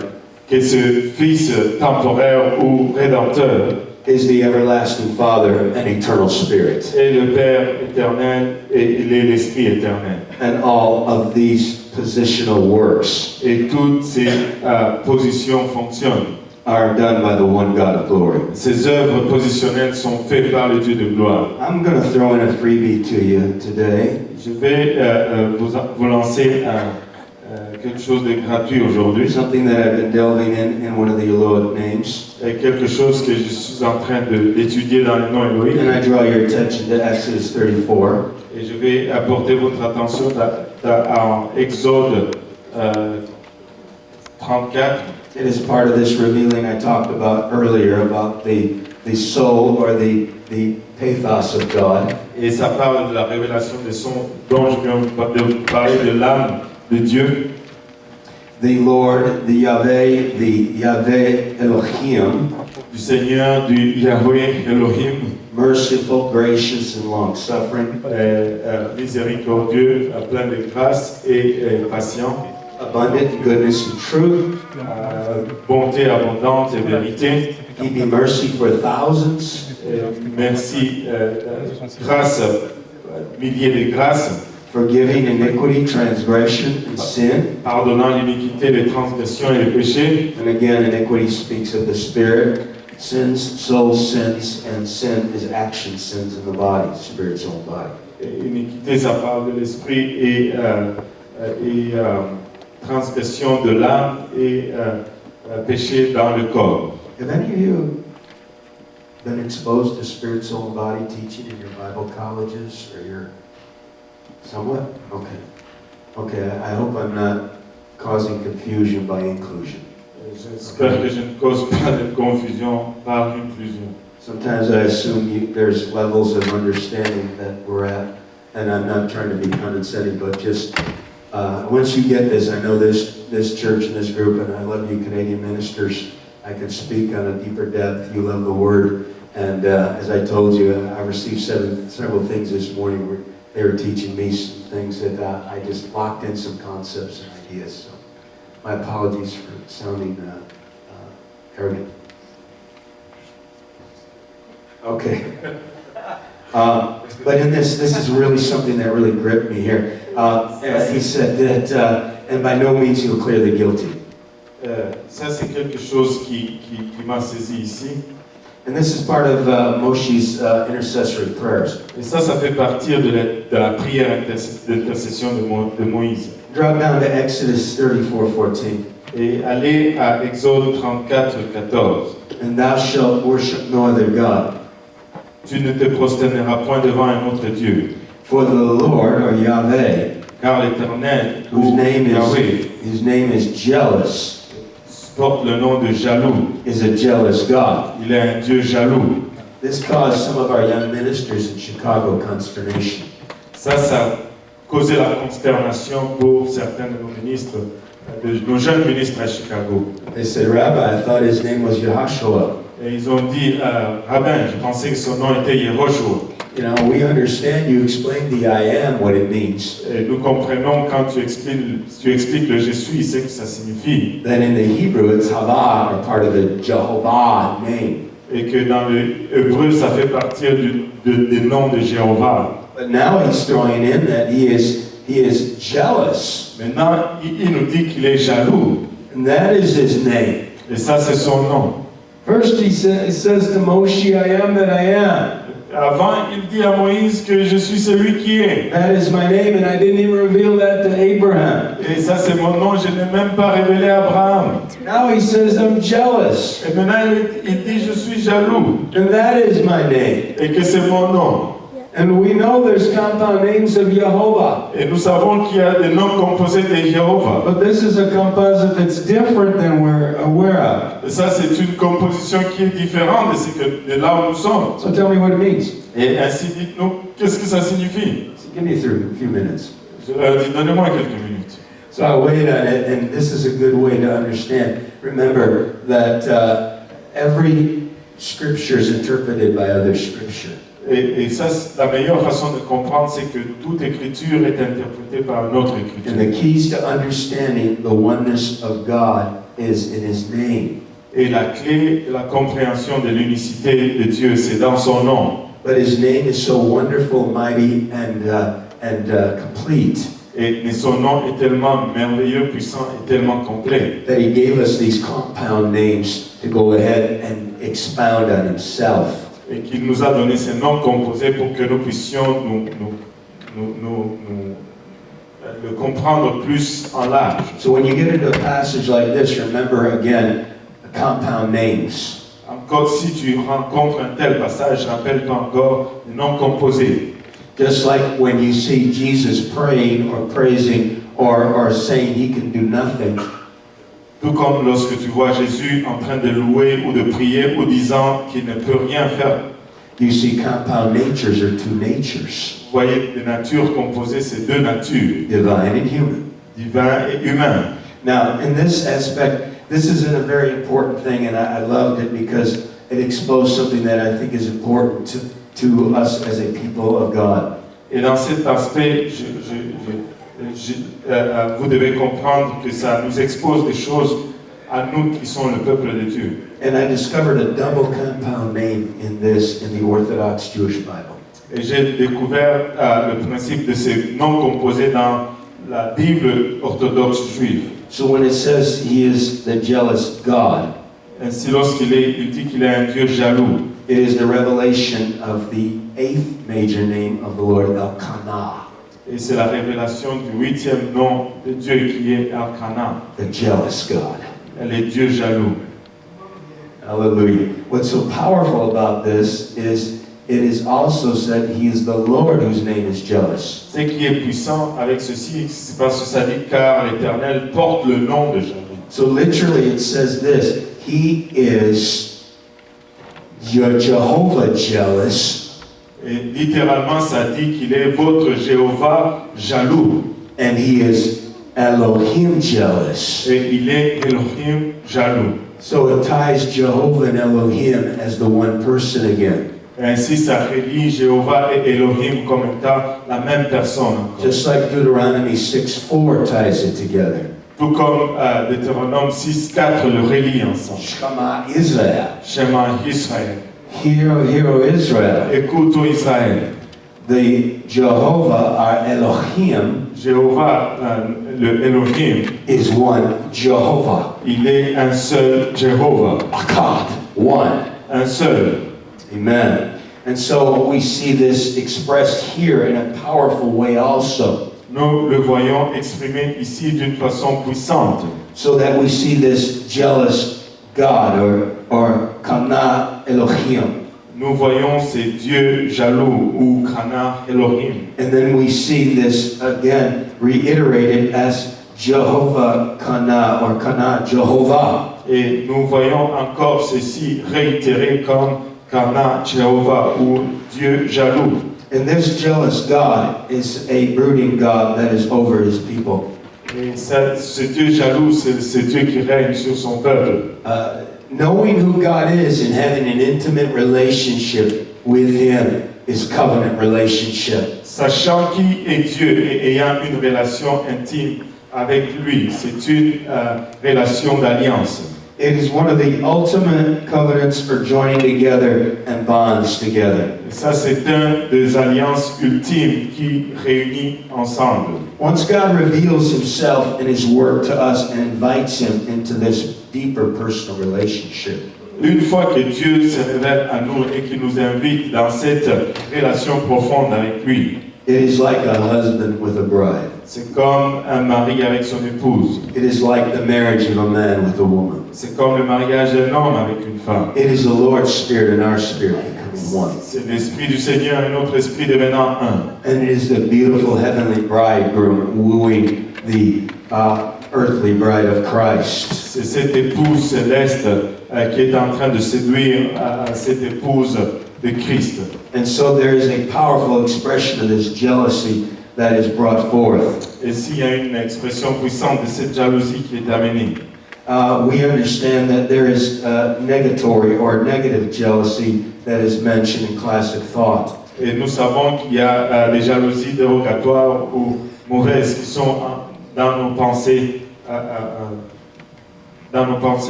que ce Fils temporaire ou rédempteur is the everlasting Father and eternal Spirit. est le Père éternel et il est l'Esprit éternel. And all of these positional works Et toutes ces positions fonctionnent. are done by the one God of glory. Ces œuvres positionnelles sont faites par le Dieu de gloire. I'm going to throw in a freebie to you today. Je vais vous lancer quelque chose de gratuit aujourd'hui, Something that I've been delving in one of the Elohic names. et quelque chose que je suis en train d'étudier dans le nom Elohim. And I draw your attention to Exodus 34. Et je vais apporter votre attention en Exode 34. It is part of this revealing I talked about earlier about the soul or the pathos of God. Et ça parle de la révélation de son dont je viens de vous parler, de l'âme de Dieu. The Lord, the Yahweh Elohim, Du Seigneur, du Yahweh Elohim, merciful, gracious, and long-suffering, miséricordieux, plein de grâce et patient, abundant in goodness and truth. bonté abondante et vérité. He be mercy for thousands, Merci, grâce, milliers de grâces, forgiving iniquity, transgression, and sin. pardonnant l'iniquité, les transgressions et les péchés. And again, iniquity speaks of the spirit. Sins, soul sins, and sin is action sins in the body, spirit, soul, body. Et iniquité, ça parle de l'esprit et transgression de l'âme et péché dans le corps. Have any of you been exposed to spirit, soul, and body teaching in your Bible colleges or your somewhat? Okay. Okay, I hope I'm not causing confusion by inclusion. J'espère que je ne cause pas de confusion par inclusion. Sometimes I assume there's levels of understanding that we're at, and I'm not trying to be condescending, but just once you get this, I know this church and this group, and I love you Canadian ministers. I can speak on a deeper depth. You love the Word, and as I told you, I received several things this morning where they were teaching me some things that I just locked in some concepts and ideas. So my apologies for sounding arrogant. Okay. But in this is really something that really gripped me here. He said that, and by no means he'll clear the guilty. Ça, c'est quelque chose qui m'a saisi ici. And this is part of Moshe's intercessory prayers. Et ça fait partie de la prière d'intercession de Moïse. Drop down to Exodus 34:14. Et allez à Exode 34:14. And thou shalt worship no other God. Tu ne te prosterneras point devant un autre Dieu. For the Lord, or Yahweh, Car l'Éternel, whose name is Yahweh, jealous, porte le nom de jaloux. is a jealous God. Il est un Dieu jaloux. This caused some of our young ministers in Chicago consternation. Ça a causé la consternation pour certains de nos ministres, de nos jeunes ministres à Chicago. They said, Rabbi, I thought his name was Yehoshua. Et ils ont dit, Rabbin, je pensais que son nom était Yehoshua. You know, we understand you explained the I am, what it means. Et nous comprenons quand tu expliques le je suis, ce que ça signifie. Then in the Hebrew, it's Havah, or part of the Jehovah name. Et que dans le hébreu, ça fait partie des noms de Jéhovah. But now he's throwing in that he is jealous. Maintenant, il nous dit qu'il est jaloux. And that is his name. Et ça, c'est son nom. First he says to Moshe, I am that I am. Avant, il dit à Moïse que je suis celui qui est. That is my name, and I didn't even reveal that to Abraham. Et ça, c'est mon nom, je n'ai même pas révélé à Abraham. Now he says, I'm jealous. Et maintenant, il dit, je suis jaloux. And that is my name. Et que c'est mon nom. And we know there's compound names of Jehovah. Et nous savons qu'il y a des noms composés de Jéhovah. But this is a composite that's different than we're aware of. Et ça, c'est une composition qui est différente de là où nous sommes. So tell me what it means. Et ainsi, dites-nous, qu'est-ce que ça signifie? So give me a few minutes. Je leur dis, donnez-moi quelques minutes. So I weighed on it, and this is a good way to understand. Remember that every scripture is interpreted by other scripture. Et ça, la meilleure façon de comprendre, c'est que toute écriture est interprétée par une autre écriture. And the keys to understanding the oneness of God is in His name. Et la clé de la compréhension de l'unicité de Dieu, c'est dans son nom. But His name is so wonderful, mighty, and complete. Mais son nom est tellement merveilleux, puissant et tellement complet. That He gave us these compound names to go ahead and expound on Himself. Et qu'il nous a donné ces noms composés pour que nous puissions le comprendre plus en large. So when you get into a passage like this, remember again the compound names. Encore si tu rencontres un tel passage, rappelle-toi encore les noms composés. Just like when you see Jesus praying or praising or saying He can do nothing. Tout comme lorsque tu vois Jésus en train de louer ou de prier ou disant qu'il ne peut rien faire. You see compound natures or two natures. Vous voyez des natures composées, c'est deux natures, Divine and human. divin et humain. Now, in this aspect, this isn't a very important thing, and I loved it because it exposed something that I think is important to us as a people of God. Et dans cet aspect, vous devez comprendre que ça nous expose des choses à nous qui sommes le peuple de Dieu. And I discovered a double compound name in the Orthodox Jewish Bible. Et j'ai découvert le principe de ces noms composés dans la Bible orthodoxe juive. So when it says He is the jealous God, Ainsi, lorsqu'il dit qu'il est un Dieu jaloux, it is the revelation of the 8th major name of the Lord, Elkanah, et c'est la révélation du 8e nom de Dieu qui est Elkanah. the jealous God. Elle est Dieu jaloux. Hallelujah. What's so powerful about this is it is also said he is the Lord whose name is jealous. Ce qui est puissant avec ceci, c'est parce que ça dit car l'Éternel porte le nom de jaloux. So literally it says this, he is your Jehovah jealous, Et littéralement, ça dit qu'il est votre Jéhovah jaloux. and he is Elohim jealous. Et il est Elohim jaloux. So it ties Jehovah and Elohim as the one person again. Et ainsi, ça relie Jéhovah et Elohim comme étant la même personne. encore. Just like Deuteronomy 6:4 ties it together. Tout comme Deutéronome 6.4 le relie ensemble. Shema Israel. Shema Israël. Hear, O Israel. Écoute, ô Israël. The Jehovah, our Elohim, Jéhovah, le Elohim, is one Jehovah. il est un seul Jéhovah. Akkad, one. Un seul. Amen. And so we see this expressed here in a powerful way also. Nous le voyons exprimé ici d'une façon puissante. So that we see this jealous God or Kana Elohim. Nous voyons ces dieux jaloux ou Kana Elohim. And then we see this again reiterated as Jehovah Kana or Kana Jehovah. Et nous voyons encore ceci réitéré comme Kana Jéhovah ou Dieu jaloux. And this jealous God is a brooding God that is over his people. Et ce Dieu jaloux, c'est ce Dieu qui règne sur son peuple. Knowing who God is and having an intimate relationship with him is covenant relationship. Sachant qui est Dieu et ayant une relation intime avec lui, c'est une relation d'alliance. It is one of the ultimate covenants for joining together and bonds together. Et ça, c'est un des alliances ultimes qui réunit ensemble. Once God reveals himself in his word to us and invites him into this deeper personal relationship, Une fois que Dieu se révèle à nous et qu'il nous invite dans cette relation profonde avec lui, it is like a husband with a bride. c'est comme un mari avec son épouse. It is like the marriage of a man with a woman. C'est comme le mariage d'un homme avec une femme. It is the Lord's Spirit and our spirit becoming one. C'est l'Esprit du Seigneur et notre esprit devenant un. And it is the beautiful heavenly bridegroom wooing the earthly bride of Christ. C'est cette épouse céleste qui est en train de séduire cette épouse de Christ. And so there is a powerful expression of this jealousy that is brought forth. Et s'il y a une expression puissante de cette jalousie qui est amenée, We understand that there is negatory or negative jealousy that is mentioned in classic thought. et nous savons qu'il y a des jalousies dérogatoires ou mauvaises qui sont dans nos pensées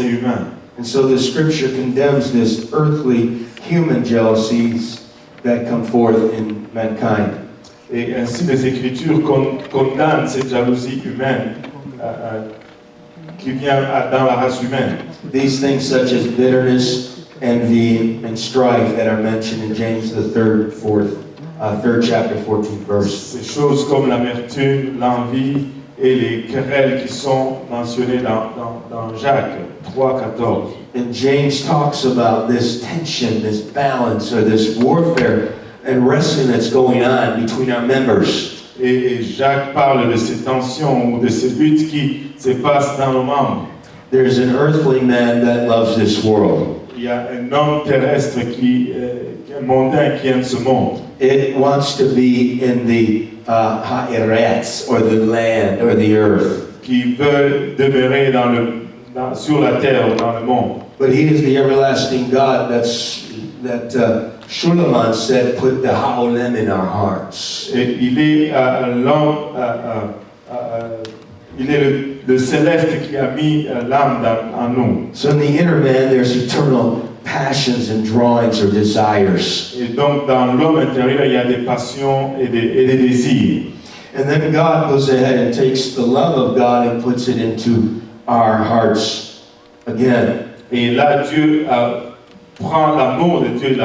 humaines. And so the scripture condemns this earthly human jealousies that come forth in mankind. Et ainsi les Écritures condamnent cette jalousie humaine qui vient dans la race humaine. These things such as bitterness, envy, and strife that are mentioned in James the third chapter, 14th verse. Ces choses comme l'amertume, l'envie et les querelles qui sont mentionnées dans Jacques 3:14. And James talks about this tension, this balance, or this warfare and wrestling that's going on between our members. Et Jacques parle de ces tensions ou de ces luttes qui se passent dans nos membres. There's an earthly man that loves this world. Il y a un homme terrestre un mondain qui aime ce monde. It wants to be in the ha'eretz, or the land, or the earth. Qui veut demeurer sur la terre, dans le monde. But he is the everlasting God that Shulamman said put the ha'olam in our hearts. Et il est l'homme, il est le céleste qui a mis l'âme en nous. So in the inner man there's eternal passions and drawings or desires. Et donc dans l'homme intérieur, il y a des passions et des désirs. And then God goes ahead and takes the love of God and puts it into our hearts again. Et là, Dieu prend l'amour de Dieu et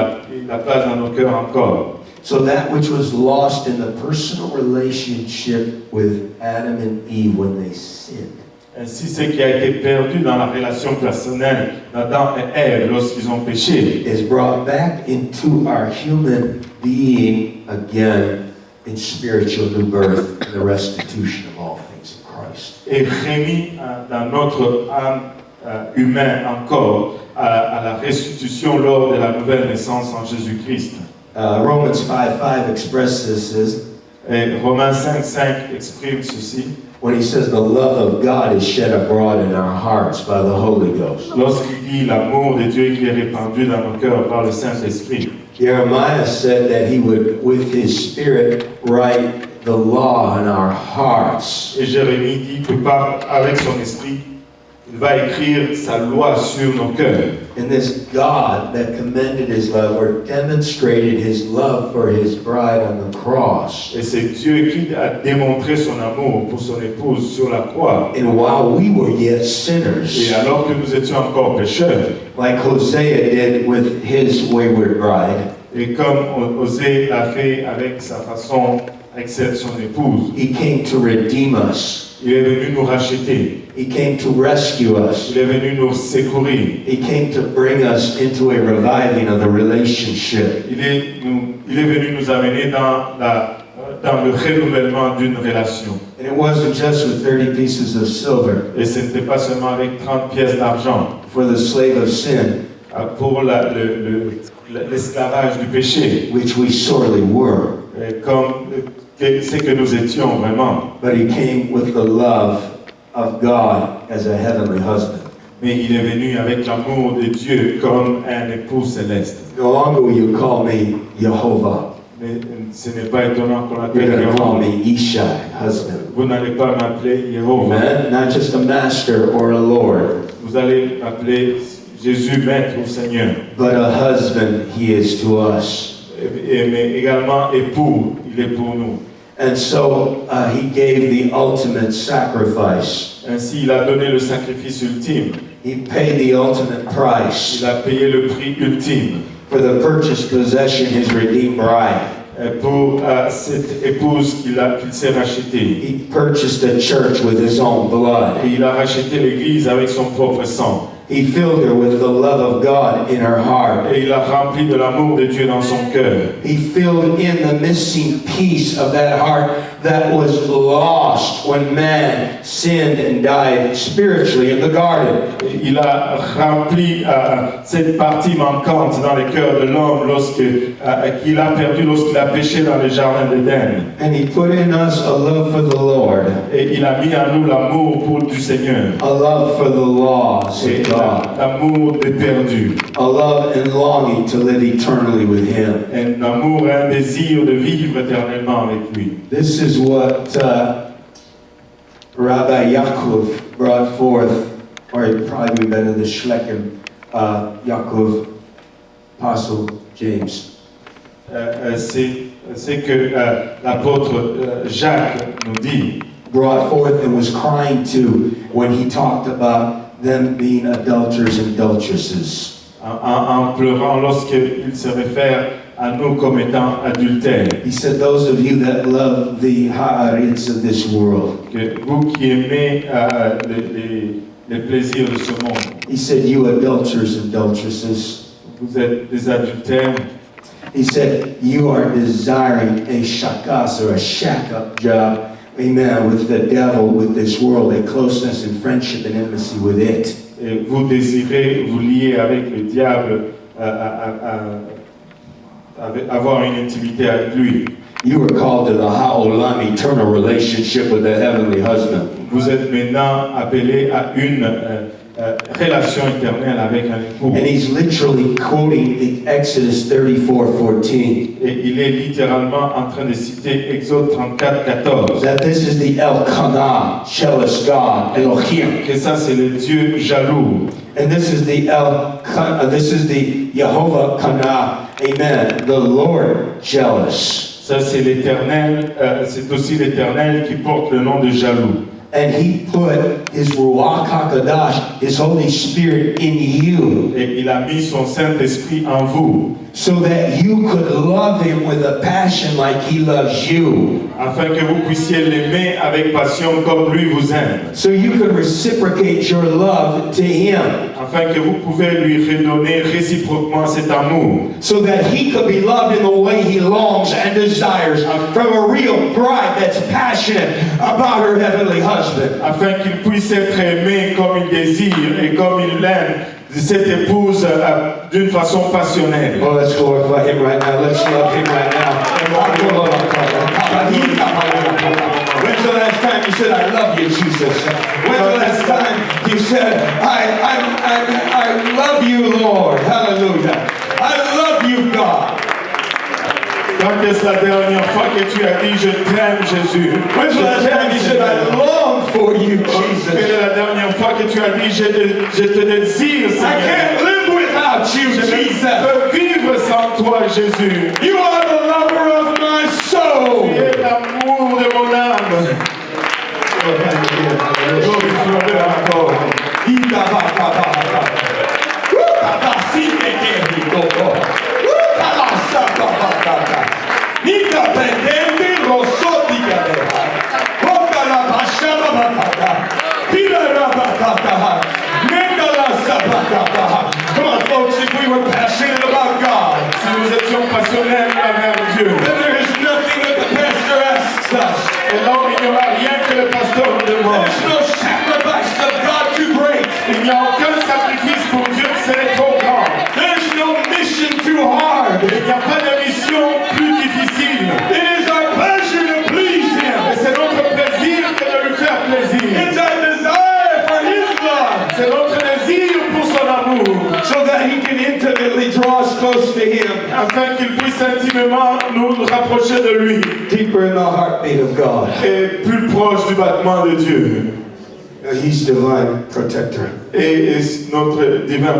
la place dans nos cœurs encore. So that which was lost in the personal relationship with Adam and Eve when they sinned. Ainsi, ce qui a été perdu dans la relation personnelle d'Adam et Ève lorsqu'ils ont péché is brought back into our human being again in spiritual new birth and the restitution of all things in Christ. est remis dans notre âme humaine encore à la restitution lors de la nouvelle naissance en Jésus-Christ. Romans 5:5 expresses this Et Romains 5:5 exprime ceci. when he says the love of God is shed abroad in our hearts by the Holy Ghost. Lorsqu'il dit l'amour de Dieu qui est répandu dans nos cœurs par le Saint-Esprit. Jeremiah said that he would, with his spirit, write the law in our hearts. Et Jérémie dit que avec son esprit, il va écrire sa loi sur nos cœurs. And this God that commended his love or demonstrated his love for his bride on the cross. Et c'est Dieu qui a démontré son amour pour son épouse sur la croix. And while we were yet Et sinners, alors que nous étions encore pécheurs, like Hosea did with his wayward bride, et comme Osée l'a fait avec sa façon, avec son épouse, he came to redeem us. il est venu nous racheter. He came to rescue us. Il est venu nous secourir. He came to bring us into a reviving of the relationship. Il est venu nous amener dans le renouvellement d'une relation. And it wasn't just with 30 pieces of silver Et ce n'était pas seulement avec 30 pièces d'argent for the slave of sin, pour l'esclavage du péché, which we sorely were, comme c'est que nous étions vraiment. but he came with the love of God as a heavenly husband. Mais il est venu avec l'amour de Dieu comme un époux céleste. No longer will you call me Jehovah. Mais ce n'est pas étonnant qu'on You're l'appelle going to call Jéhovah. me Ishai, husband. Vous n'allez pas m'appeler Jéhovah. Amen. Not just a master or a Lord, Vous allez m'appeler Jésus, Maître ou Seigneur. but a husband he is to us. Mais également époux, il est pour nous. And so he gave the ultimate sacrifice. Ainsi, il a donné le sacrifice ultime. He paid the ultimate price Il a payé le prix ultime for the purchased possession, his redeemed bride. pour cette épouse qu'il s'est rachetée. He purchased a church with his own blood. Et il a racheté l'Église avec son propre sang. He filled her with the love of God in her heart. Et il a rempli de l'amour de Dieu dans son cœur. He filled in the missing piece of that heart that was lost when man sinned and died spiritually in the garden. Et il a rempli cette partie manquante dans le cœur de l'homme qu'il a perdu lorsqu'il a péché dans le jardin d'Éden. And he put in us a love for the Lord, Et il a mis en nous l'amour du Seigneur. a love for the laws Et of God, l'amour des perdus. a love and longing to live eternally with him. Un amour et un désir de vivre éternellement avec lui. This is what Rabbi Yaakov brought forth, or it'd probably be better the Shlechem Yaakov, Apostle James. C'est que l'apôtre Jacques nous dit, Brought forth and was crying to when he talked about them being adulterers and adulteresses. en pleurant lorsqu'il se réfère à nous comme étant adultères. He said, those of you that love the ha'aretz of this world. Que vous qui aimez les plaisirs de ce monde, He said, you adulterers and adulteresses. vous êtes des adultères. He said, you are desiring a shakas or a shack-up job, amen, with the devil, with this world, a closeness and friendship and intimacy with it. Et vous désirez vous lier avec le diable, avoir une intimité avec lui. You were called to the ha'olam, eternal relationship with the heavenly husband. Vous êtes maintenant appelés à une relation éternelle avec un époux. And he's literally quoting the Exodus 34:14. Et il est littéralement en train de citer Exode 34:14. That this is the Elkanah, jealous God, Elohim. Que ça c'est le Dieu jaloux. And this is the Yehovah Kana, amen, the Lord jealous. Ça c'est l'Éternel, c'est aussi l'Éternel qui porte le nom de jaloux. and He put His Ruach HaKodesh, His Holy Spirit in you, Et il a mis son Saint-Esprit en vous, so that you could love Him with a passion like He loves you. afin que vous puissiez l'aimer avec passion comme lui vous aime, So you could reciprocate your love to Him, afin que vous pouvez lui redonner réciproquement cet amour, so that He could be loved in the way He longs and desires from a real bride that's passionate about her heavenly husband. afin qu'il puisse être aimé comme il désire et comme il l'aime de cette épouse d'une façon passionnelle. Oh, let's glorify Him right now. Let's love Him right now. When's the last time you said, I love you, Jesus? When's the last time you said, I love you, Lord? Hallelujah. I love you, God. Quand est-ce la dernière fois que tu as dit je t'aime Jésus? When's the last time you said, I long for you, Quelle Jesus? est la dernière fois que tu as dit je te désire I Seigneur? can't live without you, Je ne Jesus. peux vivre sans toi Jésus. You are the lover of my soul. Tu es l'amour de mon âme. Glorifie-le encore. Come on, folks, if we were passionate about God, Si nous étions passionnés envers Dieu, then there is nothing that the pastor asks us. et non, il n'y aura rien que le pasteur nous demande. There's no sacrifice of God too great. Il n'y a aucun sacrifice pour Dieu qui serait trop grand. There's no mission too hard. Il n'y a pas de mission plus difficile. It is our pleasure to please Et Him. c'est notre plaisir que de lui faire plaisir. It's our desire for His love, C'est notre désir pour son amour, so that He can intimately draw us close to Him, afin qu'il puisse intimement nous rapprocher de lui deeper in the heartbeat of God. et plus proche du battement de Dieu. He's divine protector. Et notre divin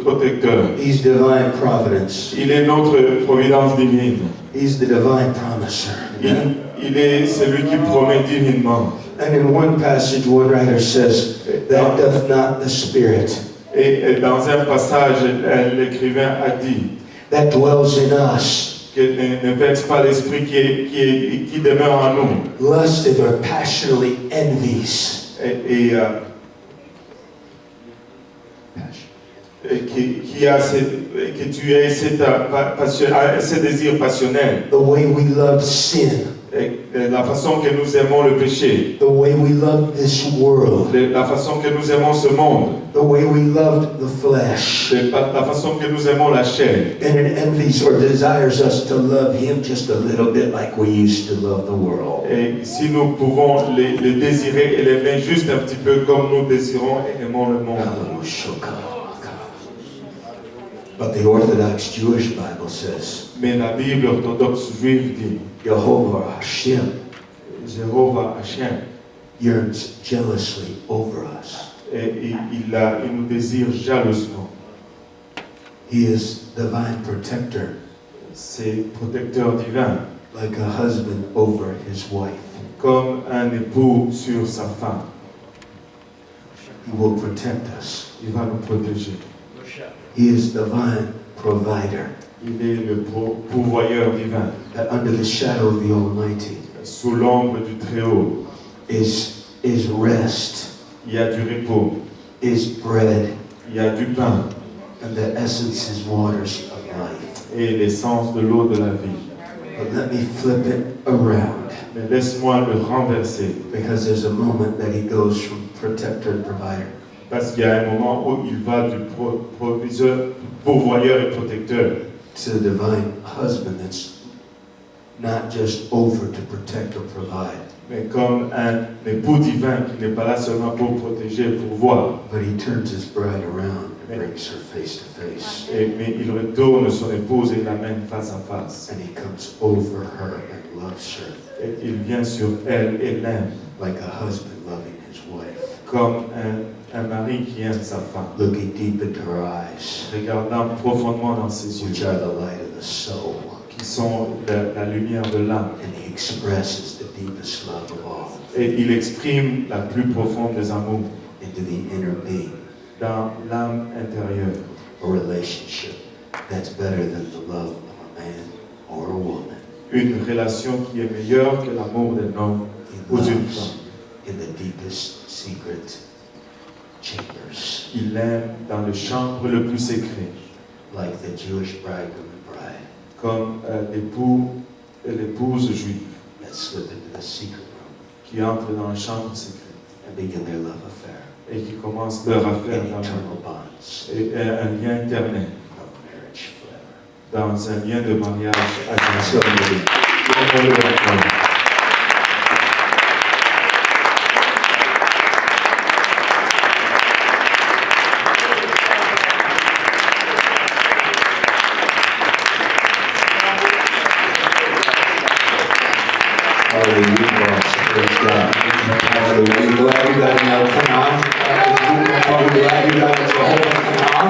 protecteur. He's divine providence. Il est notre providence divine. He's the divine promiser. Il est celui qui promet divinement. And in one passage, one writer says, that doth not the Spirit Et dans un passage, l'écrivain a dit that dwells in us, que ne vexe pas l'esprit qui demeure en nous. lusted or passionately envies. Que tu aies ce désir passionnel. The way we love sin, Et la façon que nous aimons le péché. the way we love this world, La façon que nous aimons ce monde. the way we loved the flesh, La façon que nous aimons la chair. and it envies or desires us to love Him just a little bit like we used to love the world. Et si nous pouvons le désirer et l'aimer juste un petit peu comme nous désirons et aimons le monde. But the Orthodox Jewish Bible says, Mais la Bible orthodoxe juive dit, Jehovah Hashem Jéhovah Hachem, yearns jealously over us. et il nous désire jalousement. He is divine protector, C'est protecteur divin, like a husband over his wife. comme un époux sur sa femme. He will protect us. Il va nous protéger. He is divine provider, Il est le pourvoyeur divin. that under the shadow of the Almighty Sous l'ombre du Très-Haut, is rest, il y a du repos, is bread, il y a du pain and the essence is waters of life. et l'essence de l'eau de la vie. But let me flip it around, Mais laisse-moi le renverser, because there's a moment that he goes from protector to provider. parce qu'il y a un moment où il va du proviseur, pourvoyeur et protecteur To the divine husband that's not just over to protect or provide, mais comme un époux divin qui n'est pas là seulement pour protéger, pour voir, but he turns his bride around and brings her face to face. mais il retourne son épouse et l'amène face à face. And he comes over her and loves her Et il vient sur elle et l'aime, like a husband loving his wife, comme un mari qui aime sa femme, looking deep into her eyes, regardant profondément dans ses which yeux, are the light of the soul. qui sont la lumière de l'âme. And he expresses the deepest love of all. Et il exprime la plus profonde des amours into the inner being. dans l'âme intérieure. A relationship that's better than the love of a man or a woman. Une relation qui est meilleure que l'amour d'un homme He ou d'une loves femme. in the deepest secret chambers, Il aime dans le chambre le plus secret, like the Jewish bridegroom and bride comme l'époux et l'épouse juive that slip into the secret room qui entrent dans la chambre secrète and begin their love affair et qui commencent leur affaire in dans eternal bonds et un lien éternel, of marriage forever. dans un lien de mariage à So maybe hallelujah, praise God. Hallelujah. We're glad you got another Canaan. We're glad you got Jehovah Canaan.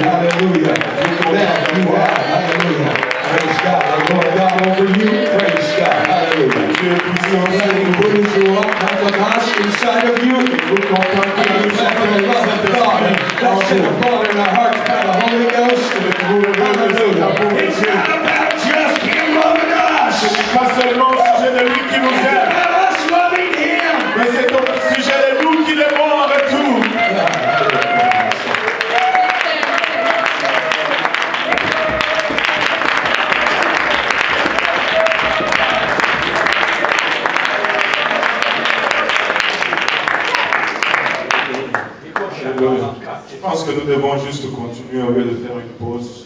Hallelujah. That you have. Hallelujah. Praise God. The Lord God over you. Praise God. Hallelujah. Dieu puissant, He brings you up, Pentecost inside of you. nous contemplons The love of God that's in the Father in our hearts by the Holy Ghost. Hallelujah. It's not about just Him loving us. pas seulement au sujet de lui qui nous It's aime, about us loving Him. mais c'est au sujet de nous qui l'aimons en retour. Je pense que nous devons juste continuer au lieu de faire une pause.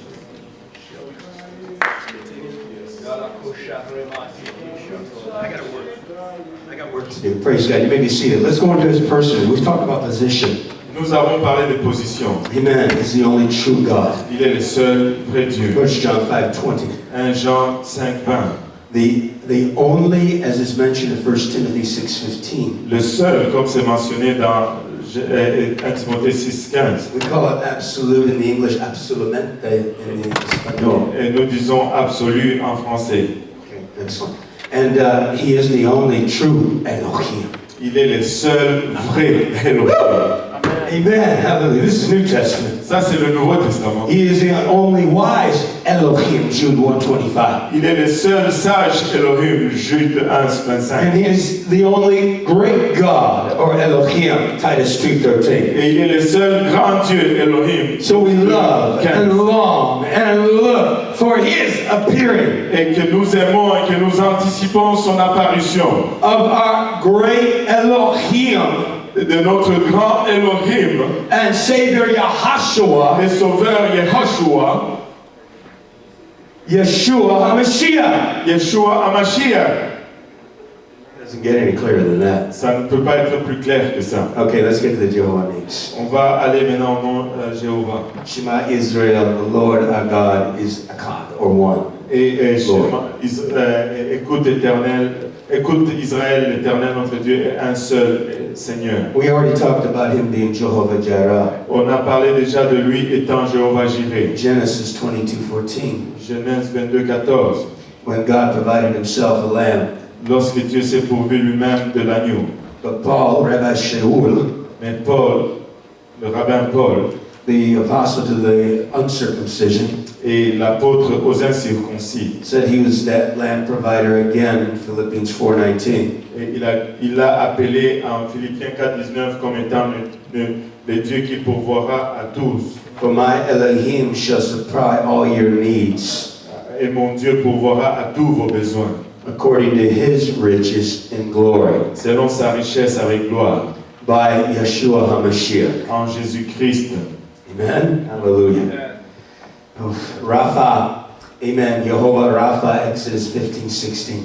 I got work to do. Praise God. You may be seated. Let's go into His person. We've talked about position. Nous avons parlé des positions. Amen. He's the only true God. Il est le seul vrai Dieu. 1 John 5:20. 1 Jean 5:20. The only, as is mentioned in 1 Timothy 6:15. Le seul, comme c'est mentionné dans 1 Timothée 6:15. We call it absolute in the English, absolutamente in the Espanol. Et nous disons absolu en français. Okay, excellent. And He is the only true Elohim. Il est le seul vrai Elohim. Amen. Hallelujah. This is New Testament. Ça, c'est le Nouveau Testament. He is the only wise Elohim, Jude 1:25. Il est le seul sage Elohim, Jude 1:25. And He is the only great God, or Elohim, Titus 2:13. Et il est le seul grand Dieu, Elohim. So we love and long and look for His appearing Et que nous aimons et que nous anticipons son apparition. of our great Elohim De notre grand Elohim and Savior Yahashua, et sauveur Yehoshua, Yeshua HaMashiach. Yeshua HaMashiach. Doesn't get any clearer than that. Ça ne peut pas être plus clair que ça. Okay, let's get to the Jehovah names. On va aller maintenant au nom Jéhovah. Shema Israel, the Lord our God is Akkad, or one. Et Lord. écoute éternel, écoute Israël, l'éternel notre Dieu est un seul Seigneur. We already talked about Him being Jehovah Jireh. On a parlé déjà de lui étant Jéhovah Jireh. Genesis 22:14. Genèse 22:14. When God provided Himself a lamb. Lorsque Dieu s'est pourvu lui-même de l'agneau. But Paul, Rabbi Shaul, Mais Paul, le rabbin Paul, the apostle to the uncircumcision, et l'apôtre aux incirconcis, said he was that lamb provider again in Philippians 4:19. et il l'a appelé en Philippiens 4:19 comme étant le Dieu qui pourvoira à tous. For my Elohim shall supply all your needs Et mon Dieu pourvoira à tous vos besoins, according to His riches in glory selon sa richesse avec gloire, by Yeshua HaMashiach. en Jésus-Christ. Amen. Hallelujah. Oh, Rapha. Amen. Jehovah Rapha, Exodus 15:16.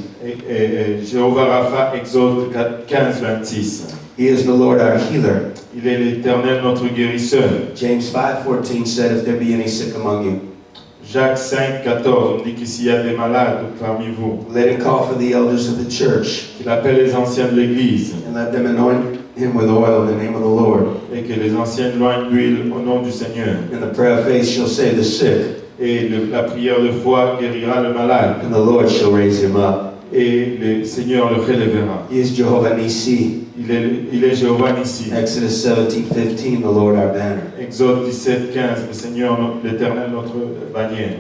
Et Jéhovah Rapha, Exode 15:26. He is the Lord our healer. Il est l'Éternel notre guérisseur. James 5:14 said, if there be any sick among you, Jacques 5:14 dit que s'il y a des malades parmi vous, let him call for the elders of the church, qu'il appelle les anciens de l'Église and let them anoint him with oil in the name of the Lord. et que les anciens loignent l'huile au nom du Seigneur. And the prayer of faith shall save the sick, Et la prière de foi guérira le malade and the Lord shall raise him up. et le Seigneur le relèvera. He is Jehovah Nissi. Il est Jéhovah Nissi. Exodus 17:15, the Lord our banner. Exode 17:15, le Seigneur, l'Éternel, notre bannière.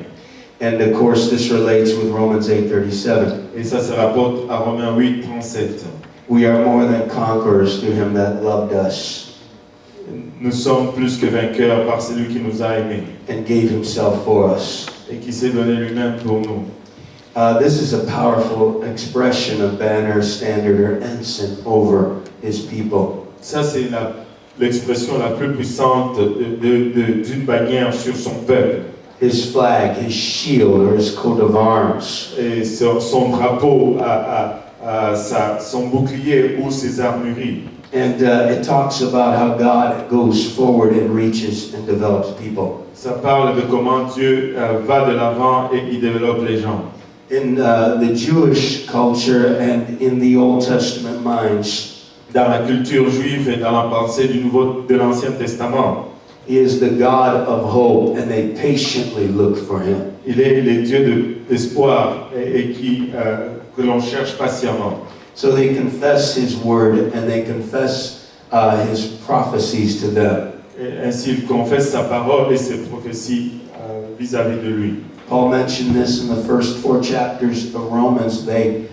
And of course, this relates with Romans 8:37. Et ça se rapporte à Romains 8:37. We are more than conquerors through him that loved us Nous sommes plus que vainqueurs par celui qui nous a aimés and gave himself for us. et qui s'est donné lui-même pour nous. This is a powerful expression of banner, standard, or ensign over his people. Ça, c'est l'expression la plus puissante d'une bannière sur son peuple. His flag, his shield, or his coat of arms. Et son drapeau, son bouclier ou ses armureries. And it talks about how God goes forward and reaches and develops people. Ça parle de comment Dieu va de l'avant et il développe les gens. In the Jewish culture and in the Old Testament minds, Dans la culture juive et dans la pensée de l'Ancien Testament, he is the God of hope, and they patiently look for him. il est le Dieu d'espoir et que l'on cherche patiemment. So they confess his word and they confess his prophecies to them. Et ainsi, il confesse sa parole et ses prophéties vis-à-vis de lui. Paul mentioned this in the first 4 chapters of Romans. They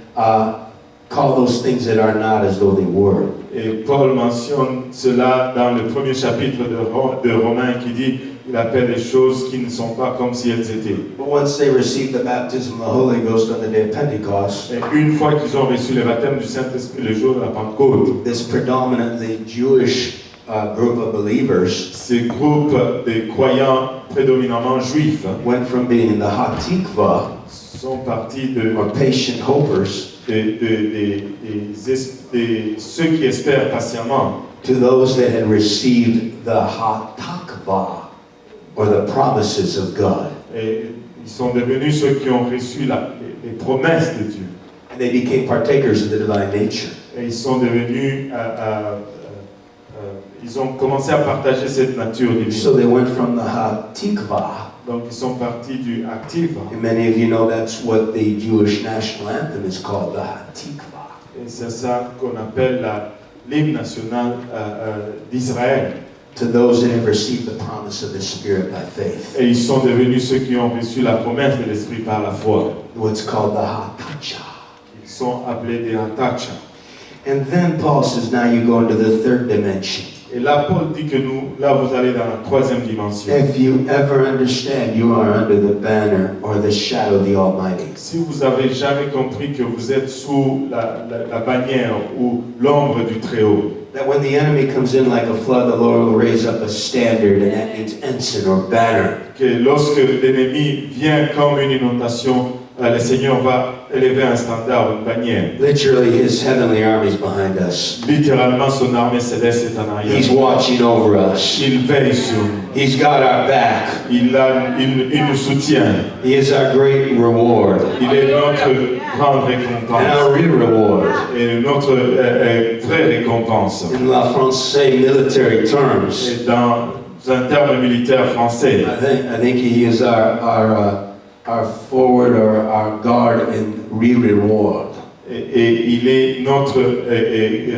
call those things that are not as though they were. Et Paul mentionne cela dans le premier chapitre de Romains qui dit il appelle les choses qui ne sont pas comme si elles étaient. But once they received the baptism of the Holy Ghost on the day of Pentecost, Et une fois qu'ils ont reçu le baptême du Saint-Esprit le jour de la Pentecôte, this predominantly Jewish group of believers ces groupes de croyants prédominamment juifs went from being the Hatikva, sont partis de or patient hopers, ceux qui espèrent patiemment to those that had received the Hatakva, or the promises of God. et ils sont devenus ceux qui ont reçu les promesses de Dieu. And they became partakers of the divine nature. Et ils sont devenus, ils ont commencé à partager cette nature divine. So they went from the Hatikva. Donc ils sont partis du actif. And many of you know that's what the Jewish national anthem is called, the Hatikva. Et c'est ça qu'on appelle l'hymne national d'Israël. To those that have received the promise of the Spirit by faith. Et ils sont devenus ceux qui ont reçu la promesse de l'Esprit par la foi. What's called the Hatacha. Ils sont appelés des Hatacha. And then Paul says, now you go into the third dimension. Et là, Paul dit que là, vous allez dans la troisième dimension. If you ever understand you are under the banner or the shadow of the Almighty. Si vous avez jamais compris que vous êtes sous la bannière ou l'ombre du Très-Haut, That when the enemy comes in like a flood, the Lord will raise up a standard, and that means ensign or banner. que lorsque l'ennemi vient comme une inondation, le Seigneur va élever un standard, une bannière. Literally, his heavenly armies behind us. Littéralement, son armée céleste est en arrière. He's watching over us. Il veille sur nous. He's got our back. Il nous soutient. He is our great reward. Il est notre grande And récompense. our real reward. Et notre vraie récompense. In la Francais military terms, Et dans un terme militaire français, I think he is our forward or our guard and real reward. et il est notre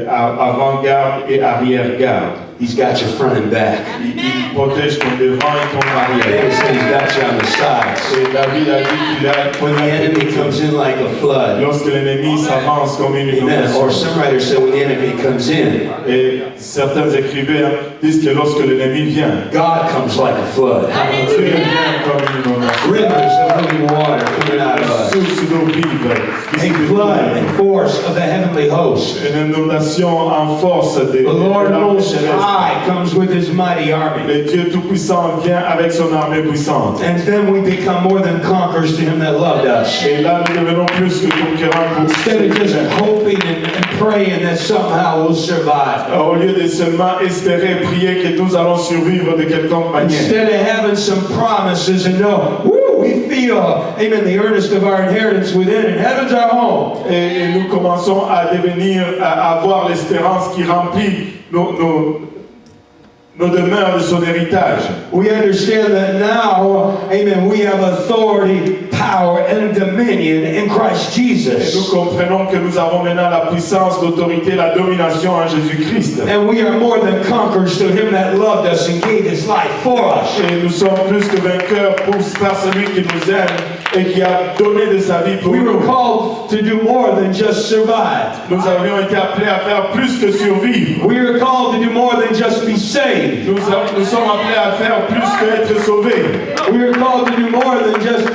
avant-garde et arrière-garde. He's got your front and back. Il protège ton devant et ton David arrière. said he's got you on the sides. Et David a dit qu'il a... When the enemy comes in like a flood, Lorsque l'ennemi s'avance comme une amen. Or inondation. some writers say when the enemy comes in, Et certains écrivains disent que lorsque l'ennemi vient, God comes like a flood. Dieu vient comme une inondation. Rivers of living water coming out of us. Source d'eau vive. A flood and force of the heavenly host. Une inondation en force de The Lord l'armée Most céleste. High comes with his mighty army. Le Dieu Tout-Puissant vient avec son armée puissante. And then we become more than conquerors to him that loved us. Et là, nous devenons plus que conquérants pour Instead of just hoping and praying that somehow we'll survive. au lieu de seulement espérer, prier que nous allons survivre de quelconque manière. Instead of having some promises and know, woo, we feel, amen, the earnest of our inheritance within, and heaven's our home. Et nous commençons à devenir, à avoir l'espérance qui remplit nos demeures, de son héritage. We understand that now, amen, we have authority, power, and dominion in Christ Et nous Jesus. comprenons que nous avons maintenant la puissance, l'autorité, la domination en Jésus-Christ. And we are more than conquerors to him that loved us and gave his life for us. Et nous sommes plus que vainqueurs par celui qui nous aime et qui a donné de sa vie pour We were nous. called to do more than just survive. Nous avions été appelés à faire plus que survivre. We are called to do more than just be saved. Nous sommes appelés à faire plus qu'être sauvés. We are called to do more than just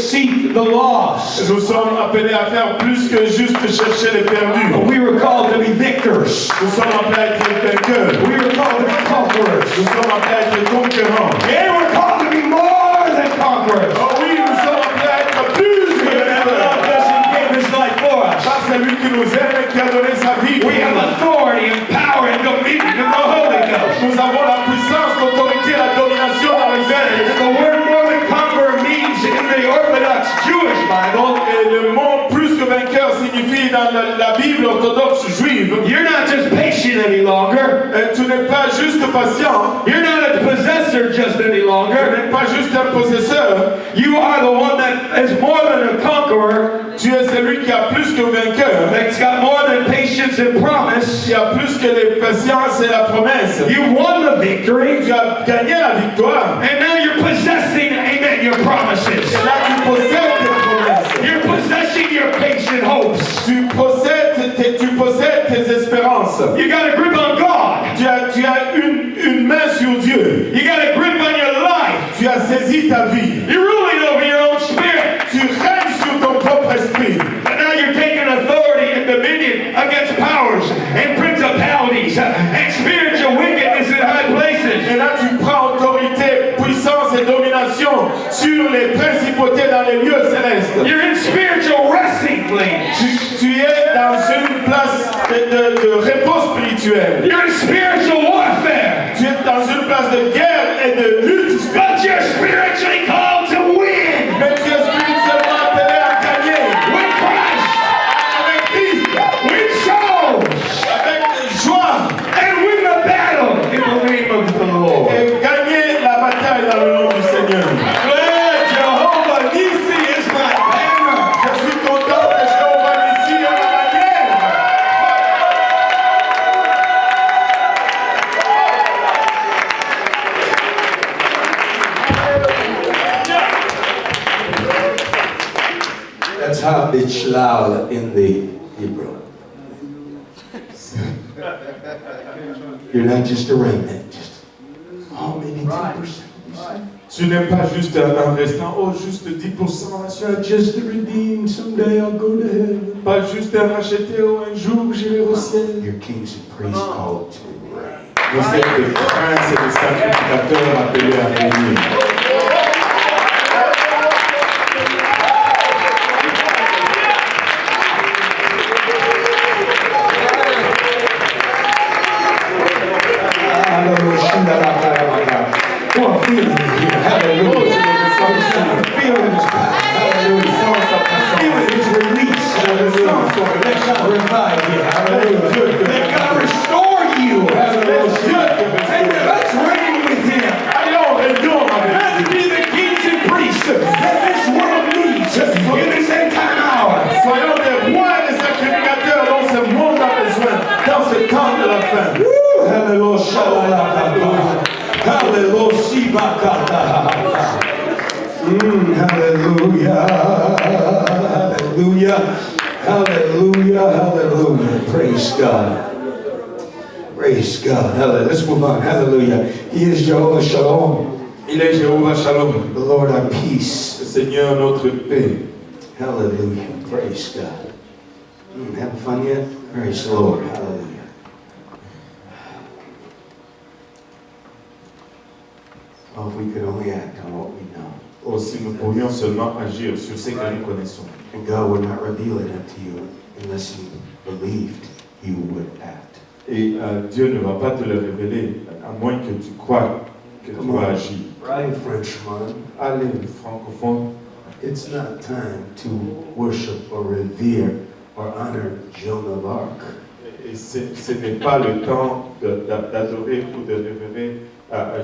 seek the lost. Nous sommes appelés à faire plus que juste chercher les perdus. We were called to be victors. Nous sommes appelés à être vainqueurs. We were called to be conquerors. Nous sommes appelés à être conquérants. Yeah, we're called to be more than conquerors. Oh oui, nous sommes appelés à être plus que That vainqueurs. loved us and gave his life for us. Par celui qui nous aime et qui a donné sa vie. We have authority and power and dominion of the Holy Ghost. Nous avons la puissance, l'autorité, la domination dans les airs. The word more than conqueror means in the Orthodox Jewish Bible, Et le mot plus que vainqueur signifie dans la Bible orthodoxe juive, you're not just patient any longer. tu n'es pas juste patient, You're not a possessor just any tu longer. n'es pas juste un possesseur, You are the one that is more than a conqueror, tu es celui qui a plus que vainqueur, that's got more than patience and promise. qui a plus que les patience et la promesse. You've won the victory, Tu as gagné la victoire, and now you're possessing, amen, your promises. et là tu possèdes tes promesses, You're possessing your patient hopes. tu possèdes tes espérances. You got a grip on God. Tu as une main sur Dieu, You got a grip on your life. tu as saisi ta vie, You're ruling over your own spirit. tu règnes sur ton propre esprit. And now you're taking authority and dominion against powers and principalities and spiritual wickedness in high places. Et là, tu prends autorité, puissance et domination sur les principautés dans les lieux célestes. You're in spiritual wrestling lanes. Tu es dans une place de repos spirituel. You're in spiritual warfare. Tu es dans une place de guerre et de lutte spirituelle. But you're spiritually called to win Mais tu es spirituellement appelé à gagner with Christ, avec Christ, with souls, avec joie, and win the battle in the name of the Lord. et gagner la bataille dans le nom du Seigneur. Glad Jehovah Nissi is my banner. Je suis content que Jéhovah Nissi est ma bannière. That's how Bichlal in the Hebrew. You're not just a remnant, just, oh, maybe 10%. Tu n'es pas juste un restant, oh, juste 10%, Not just a redeemed, someday I'll go to heaven. pas juste un racheté, oh, un jour j'irai au ciel. You're kings and priests called to reign. Vous êtes des princes et des sacrificateurs appelés à régner. Come on, feel it here. Hallelujah. Feel his power. Hallelujah. Feel his release. Hallelujah. Let God revive you. Hallelujah. Let God restore you. Hallelujah. And let's reign with him. Allons, régnons avec Let's be the kings and priests that this world needs in this end time hour. Soyons des rois et des sacrificateurs dont ce monde a besoin dans ce temps de la fin. Woo! Hallelujah. Hallelujah. Hallelujah. Hallelujah. Hallelujah. Hallelujah. Praise God. Praise God. Hallelujah. Let's move on. Hallelujah. He is Jehovah Shalom. Il est Jéhovah Shalom, The Lord our peace. le Seigneur notre paix. Hallelujah. Praise God. Having fun yet? Praise the Lord. Hallelujah. Oh, if we could only act on what we know. Oh, si nous pourrions seulement agir sur ce que nous connaissons. And God would not reveal it unto you unless you believed you would act. Et Dieu ne va pas te le révéler, à moins que tu crois que tu vas agir. Right, Frenchman. Allez, francophone, It's not time to worship or revere or honor Joan of Arc. et ce n'est pas le temps d'adorer ou de révérer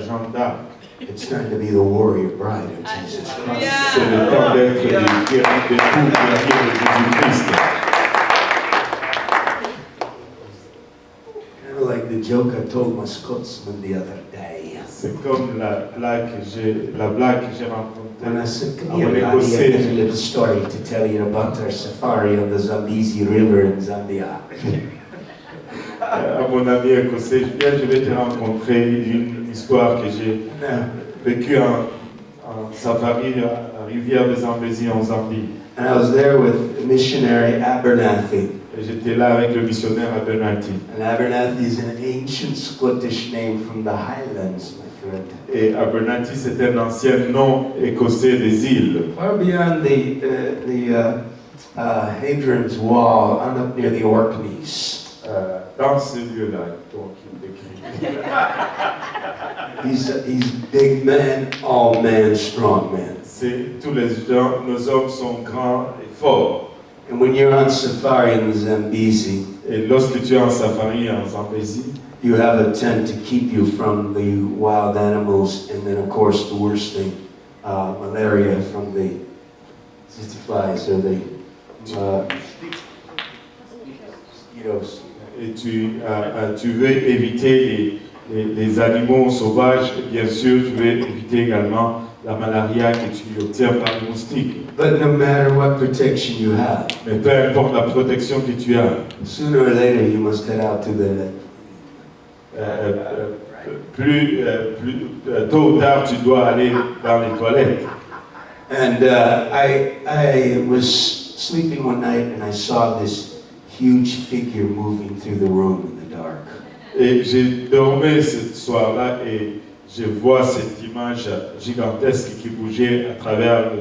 Jeanne d'Arc. It's time to be the warrior bride of Jesus Christ. C'est le temps d'être des guerriers de Jésus-Christ. Kind of like the joke I told my Scotsman the other day. C'est comme la blague que j'ai racontée When I said, à come here, mon Daddy, I got Écossais. a little story to tell you about our safari on the Zambezi River in Zambia. À mon ami écossais, je vais te rencontrer une histoire que j'ai vécue en safari à la rivière des Zambézi en Zambie. And I was there with missionary Abernathy. Et j'étais là avec le missionnaire Abernathy. And Abernathy is an ancient Scottish name from the Highlands, my friend. Et Abernathy, c'est un ancien nom écossais des îles. Far beyond the Hadrian's Wall, and up near the Orkneys. Dans ce lieu-là, donc il décrit. He's big man, all man, strong man. C'est tous les gens, nos hommes sont grands et forts. And when you're on safari in the Zambezi, Et lorsque tu es en safari en Zambézie, you have a tent to keep you from the wild animals, and then of course the worst thing, malaria from the flies or the mosquitoes. et tu veux éviter les animaux sauvages, et bien sûr, tu veux éviter également la malaria que tu obtiens par les moustiques. But no matter what protection you have, Mais peu importe la protection que tu as, sooner or later you must head out to the tôt ou tard, tu dois aller dans les toilettes. And I was sleeping one night and I saw this huge figure moving through the room in the dark. Et j'ai dormi ce soir-là et je vois cette image gigantesque qui bougeait à travers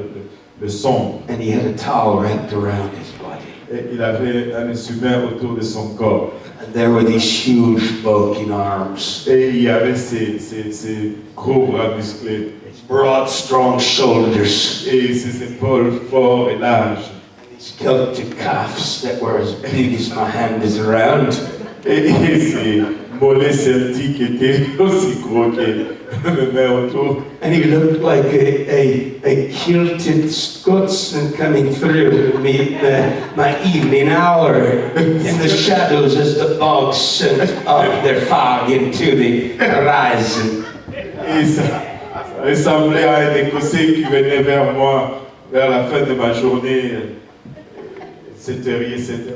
le son. And he had a towel wrapped around his body. Et il avait un instrument autour de son corps. And there were these huge bulking arms, Et il y avait ces gros bras musclés. broad, strong shoulders, Et ses épaules fortes et larges. these Celtic calves that were as big as my hand is around. Et ses mollets celtiques étaient aussi gros que le main autour. And he looked like a kilted Scotsman coming through me my evening hour in the shadows as the bogs sent up their fog into the horizon. Et ça ressemblait à un Écossais qui venait vers moi vers la fin de ma journée. Etc.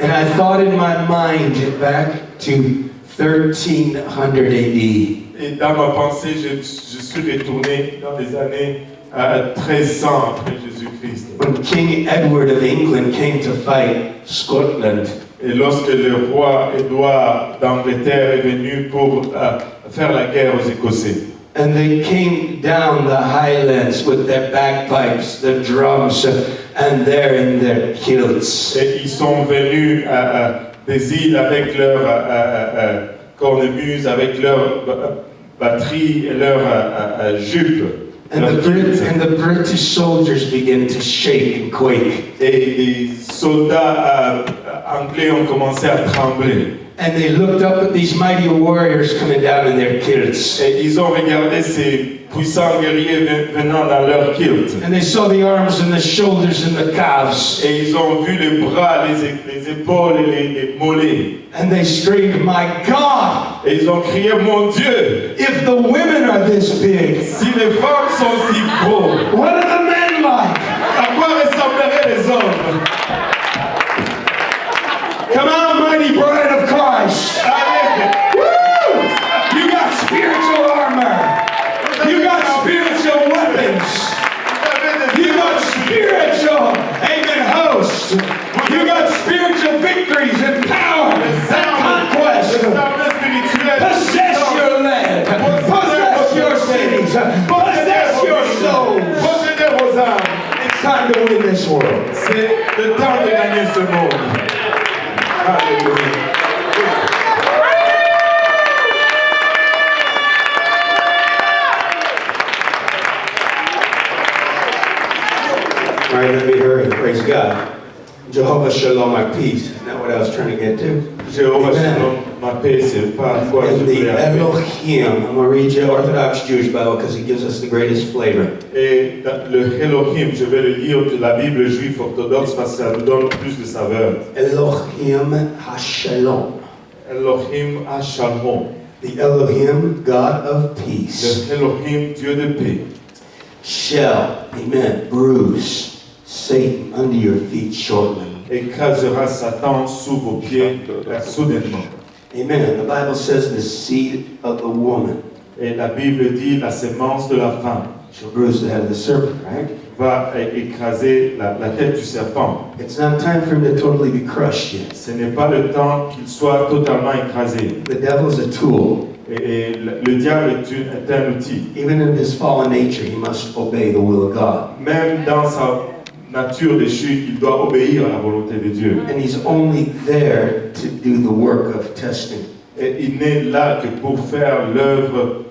And I thought in my mind back to 1300 AD. Et dans ma pensée, je suis retourné dans les années 1300 après Jésus-Christ. When King Edward of England came to fight Scotland. Et lorsque le roi Édouard d'Angleterre est venu pour faire la guerre aux Écossais. And they came down the highlands with their bagpipes, their drums, and they're in their kilts. Et ils sont venus des îles avec leur cornemuse, avec leur batterie et leur jupe. And the British soldiers began to shake and quake. Et les soldats anglais ont commencé à trembler. And they looked up at these mighty warriors coming down in their kilts. Et ils ont regardé ces puissants guerriers venant dans leur kilt. And they saw the arms and the shoulders and the calves. Et ils ont vu les bras, les épaules et les mollets. And they screamed, "My God! Et ils ont crié, mon Dieu! If the women are this big, Si les femmes sont si gros, what are the men like?" à quoi ressembleraient les hommes? Come on, mighty bride of Christ. Allez! Woo! You got spiritual armor. You got spiritual weapons. You got spiritual, amen, hosts. You got spiritual victories and power and conquest. Possess your land. Possess your cities. Possess your souls. Possédez vos âmes. It's time to win this world. C'est le temps de gagner ce monde. Alléluia. All right, let me hurry. Praise God. Jehovah Shalom, my peace. Isn't that what I was trying to get to? Jéhovah Amen. Shalom, ma paix, c'est pas quoi And the la paix. Elohim, I'm going to read you Orthodox Jewish Bible because it gives us the greatest flavor. Et le Elohim, je vais le lire de la Bible juive orthodoxe parce que ça nous donne plus de saveur. Elohim HaShalom. Elohim HaShalom. The Elohim, God of peace, Le Elohim, Dieu de paix. shall, amen, bruise Satan under your feet shortly. Écrasera Satan sous vos pieds soudainement. Amen. The Bible says the seed of the woman Et la Bible dit la sémence de la femme shall bruise the head of the serpent, right? va écraser la tête du serpent. It's not time for him to totally be crushed yet. Ce n'est pas le temps qu'il soit totalement écrasé. The devil is a tool. Et le diable est un outil. Even in his fallen nature, he must obey the will of God. Même dans sa nature déchue, il doit obéir à la volonté de Dieu. And he's only there to do the work of testing. Et il n'est là que pour faire l'œuvre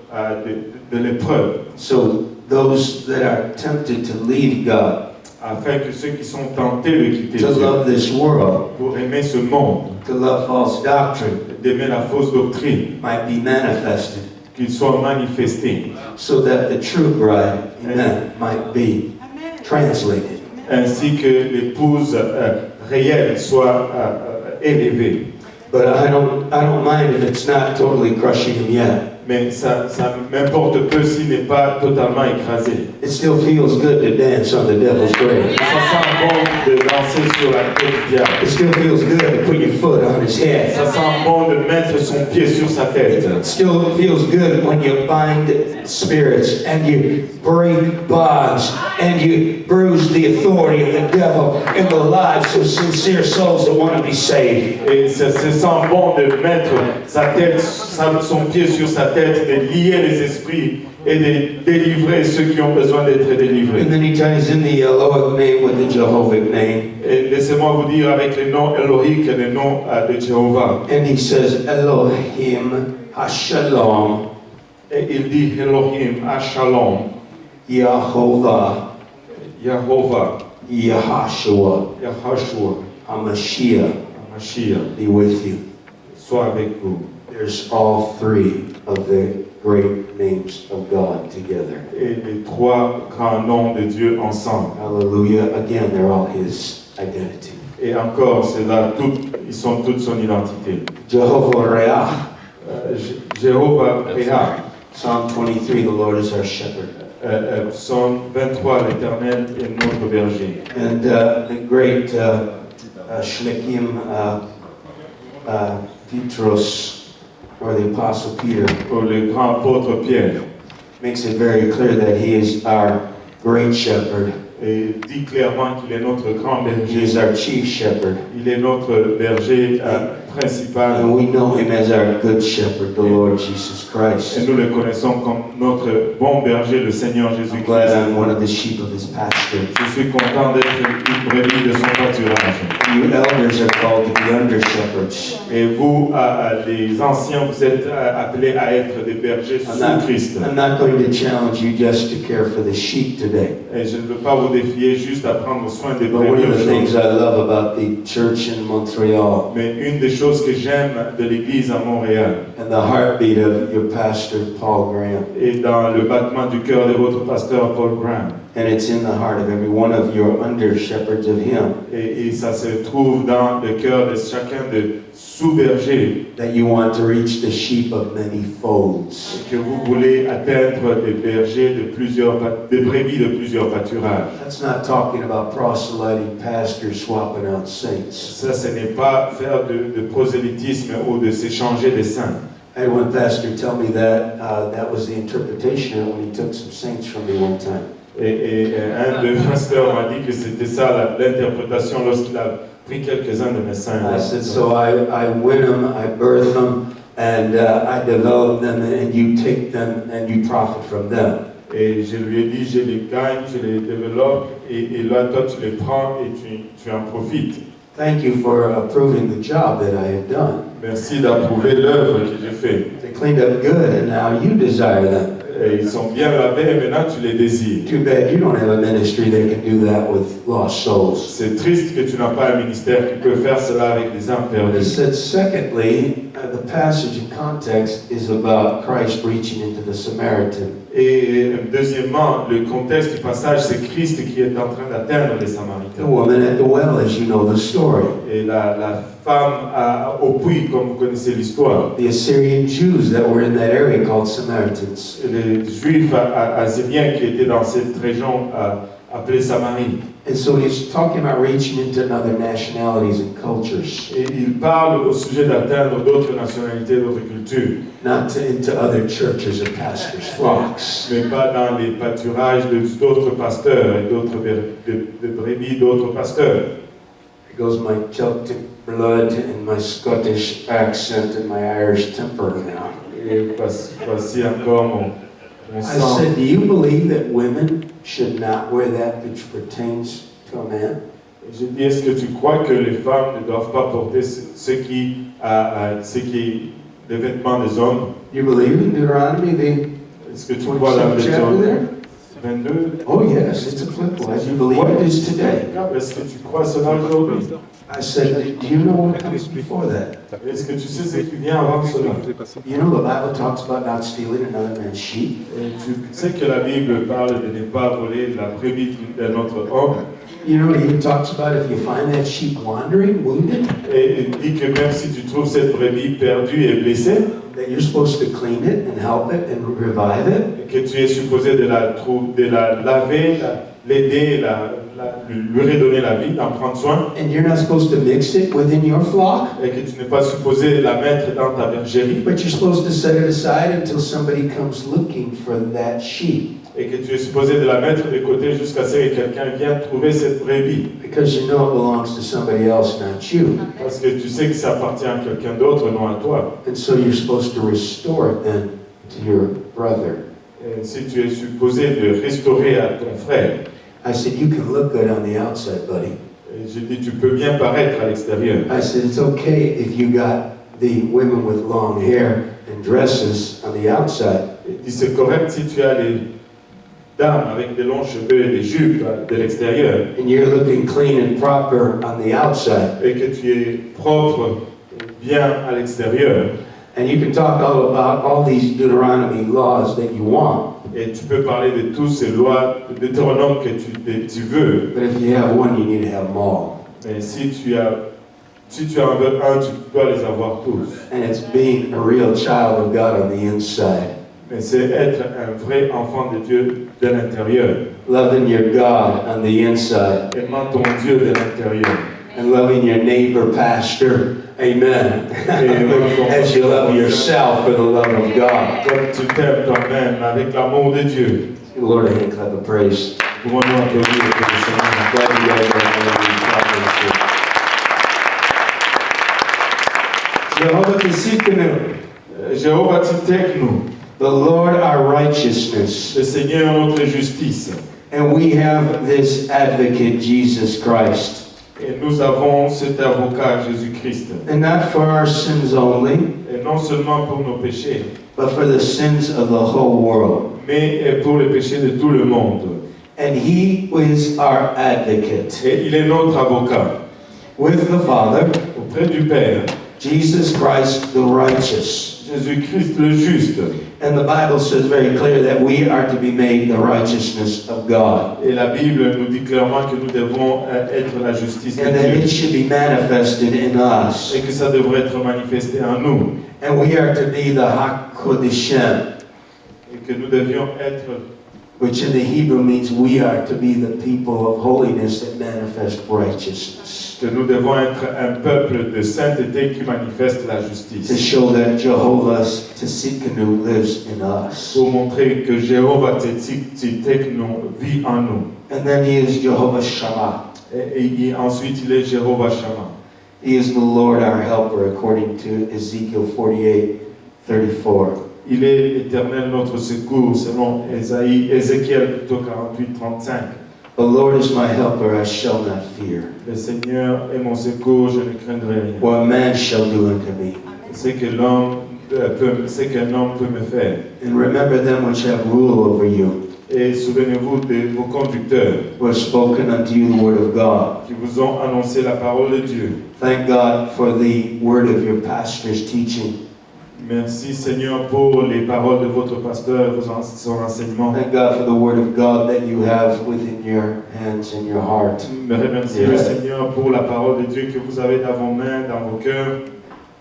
de l'épreuve, So those that are tempted to leave God, afin que ceux qui sont tentés de quitter to Dieu, love this world, pour aimer ce monde, to love false doctrine, d'aimer la fausse doctrine, might be manifested, qu'il soit manifesté, so that the true bride, amen, might be translated. ainsi que l'épouse réelle soit élevée. But I don't mind if it's not totally crushing him yet. Mais ça m'importe peu s'il n'est pas totalement écrasé. It still feels good to dance on the devil's grave. Ça sent bon de danser sur la tête du diable. It still feels good to put your foot on his head. Ça sent bon de mettre son pied sur sa tête. It still feels good when you bind spirits and you break bonds and you bruise the authority of the devil in the lives of sincere souls that want to be saved. Et ça se sent bon de mettre sa tête, son pied sur sa tête, de lier les esprits et de délivrer ceux qui ont besoin d'être délivrés. And then he ties in the Elohic name with the Jehovic name. Et laissez-moi vous dire avec les noms Elohiques et les noms de Jéhovah. And he says Elohim HaShalom Et il dit Elohim, Shalom, Yehovah Yehovah, Yahashua Yahashua, HaMashiach Mashiach, be with you. soit avec vous. There's all three of the great names of God together. Et les trois grands noms de Dieu ensemble. Hallelujah. Again, they're all his identity. Et encore, c'est là, ils sont toutes son identité. Jehovah Reah. Jéhovah Réa, Psalm 23, the Lord is our shepherd. Psaume 23, l'Éternel est notre berger. And the great Shlekim Petros, or the Apostle Peter, Pour le grand apôtre Pierre, makes it very clear that he is our great shepherd. et dit clairement qu'il est notre grand He berger. is our chief shepherd. Il est notre berger principal. And we know him as our good shepherd, the Lord Jesus Et Christ. nous le connaissons comme notre bon berger, le Seigneur I'm Jésus-Christ. glad I'm one of the sheep of his pasture. Je suis content d'être une brebis de son pâturage. You elders are called to be under shepherds. Et vous, les anciens, vous êtes appelés à être des bergers sous Christ. I'm not going to challenge you just to care for the sheep today. Et je ne veux pas vous défier juste à prendre soin des But one brebis of the things aujourd'hui. I love about the church in Montreal Mais une des choses que j'aime de l'église à Montréal, and the heartbeat of your pastor, Paul Graham, est dans le battement du cœur de votre pasteur Paul Graham. and it's in the heart of every one of your under shepherds of him, Et ça se trouve dans le cœur de chacun de sous-bergers, that you want to reach the sheep of many folds. que vous voulez atteindre des bergers des brebis de plusieurs pâturages. That's not talking about proselyting pastors swapping out saints. Ça, ce n'est pas faire de prosélytisme ou de s'échanger des saints. I had one pastor tell me that that was the interpretation when he took some saints from me one time. Et un de pasteurs m'a dit que c'était ça l'interprétation lorsqu'il a pris quelques-uns de mes saints. I said, so I win them, I birth them, and I develop them, and you take them and you profit from them. Et je lui ai dit, je les gagne, je les développe, et là, toi, tu les prends et tu en profites. Thank you for approving the job that I have done. Merci d'approuver l'œuvre que j'ai faite. They cleaned up good, and now you desire them. Et ils sont bien lavés et maintenant tu les désires. Too bad you don't have a ministry that can do that with lost souls. C'est triste que tu n'as pas un ministère qui peut faire cela avec des âmes He perdues. said, secondly, the passage in context is about Christ reaching into the Samaritan. Et deuxièmement, le contexte du passage, c'est Christ qui est en train d'atteindre les The Samaritains. woman at the well, as you know the story. Et la femme au puits, comme vous connaissez l'histoire, The Assyrian Jews that were in that area called Samaritans. les Juifs assyriens qui étaient dans cette région appelée Samarie. And so he's talking about reaching into other nationalities and cultures, Et il parle au sujet d'atteindre d'autres nationalités, d'autres cultures, not into other churches or pastors' flocks. mais pas dans les pâturages d'autres pasteurs et d'autres de brebis d'autres pasteurs. There goes my Celtic blood and my Scottish accent and my Irish temper now. Et voici encore mon I sang. said, do you believe that women should not wear that which pertains to a man? J'ai dit, est-ce que tu crois que les femmes ne doivent pas porter ce qui est les vêtements des hommes? You believe in Deuteronomy, Est-ce que tu the crois dans 27th chapter Deutéronome there? 22? Oh yes, it's applicable as you believe it is today. Est-ce que tu crois cela aujourd'hui? I said, do you know what comes before that? Est-ce que tu sais ce qui vient avant cela? You know the Bible talks about not stealing another man's sheep. Et tu sais que la Bible parle de ne pas voler la brebis d'un autre homme. You know, it even talks about if you find that sheep wandering, wounded, Et il dit que même si tu trouves cette brebis perdue et blessée, that you're supposed to clean it and help it and revive it. et que tu es supposé de la laver, l'aider, lui redonner la vie, d'en prendre soin, And you're not supposed to mix it within your flock, et que tu n'es pas supposé la mettre dans ta bergerie, but you're supposed to set it aside until somebody comes looking for that sheep. et que tu es supposé de la mettre de côté jusqu'à ce que quelqu'un vienne trouver cette brebis. Because you know it belongs to somebody else, not you. Parce que tu sais que ça appartient à quelqu'un d'autre, non à toi. And so you're supposed to restore it then to your brother. Et si tu es supposé de restaurer à ton frère, I said, you can look good on the outside, buddy. et je dis, tu peux bien paraître à l'extérieur. I said, it's okay if you got the women with long hair and dresses on the outside. Il dit, c'est correct si tu as les dames avec des longs cheveux et des jupes de l'extérieur, And you're looking clean and proper on the outside. et que tu es propre, bien à l'extérieur. And you can talk all about all these Deuteronomy laws that you want. Et tu peux parler de toutes ces lois de Deutéronome que tu veux. But if you have one, you need to have them all. Mais si tu en veux un, tu dois les avoir tous. And it's being a real child of God on the inside. Mais c'est être un vrai enfant de Dieu de l'intérieur. Loving your God on the inside. Aimant ton Dieu de l'intérieur. And loving your neighbor, pastor. Amen. As you love yourself for the love of God. Comme tu t'aimes toi-même avec l'amour de Dieu. Lord, I clap of praise. Pour nous applaudir pour le Seigneur. I'm glad you guys are Jehovah Tsidkenu, Jéhovah Tsidkenu, the Lord our righteousness. le Seigneur notre justice. And we have this advocate, Jesus Christ. Et nous avons cet avocat, Jésus-Christ. And not for our sins only, Et non seulement pour nos péchés, but for the sins of the whole world. mais pour les péchés de tout le monde. And he is our advocate. Et il est notre avocat. With the Father, Auprès du Père, Jesus Christ the righteous. Jésus-Christ le juste. And the Bible says very clear that we are to be made the righteousness of God. Et la Bible nous dit clairement que nous devons être la justice de And that it Dieu. should be manifested in us. Et que ça devrait être manifesté en nous. And we are to be the HaKodeshem, Et que nous devions être, which in the Hebrew means we are to be the people of holiness that manifest righteousness. que nous devons être un peuple de sainteté qui manifeste la To justice. show that Jehovah Tsidkenu lives in us. Pour montrer que Jéhovah Tsidkenu vit en nous. And then he is Jehovah Shammah. Et ensuite, il est Jéhovah Shammah. He is the Lord our helper, according to Ezekiel 48:34. Il est l'Éternel notre secours, selon Ézéchiel plutôt 48:35. The Lord is my helper, I shall not fear. Le Seigneur est mon secours, je ne craindrai rien. What man shall do unto me. C'est que l'homme ce qu'un homme peut me faire. And remember them which have rule over you, Et souvenez-vous de vos conducteurs who have spoken unto you the word of God. qui vous ont annoncé la parole de Dieu. Thank God for the word of your pastor's teaching. Merci Seigneur pour les paroles de votre pasteur, son enseignement. Thank God for the word of God that you have within your hands and your heart. Me remercier le Seigneur pour la parole de Dieu que vous avez dans vos mains, dans vos cœurs.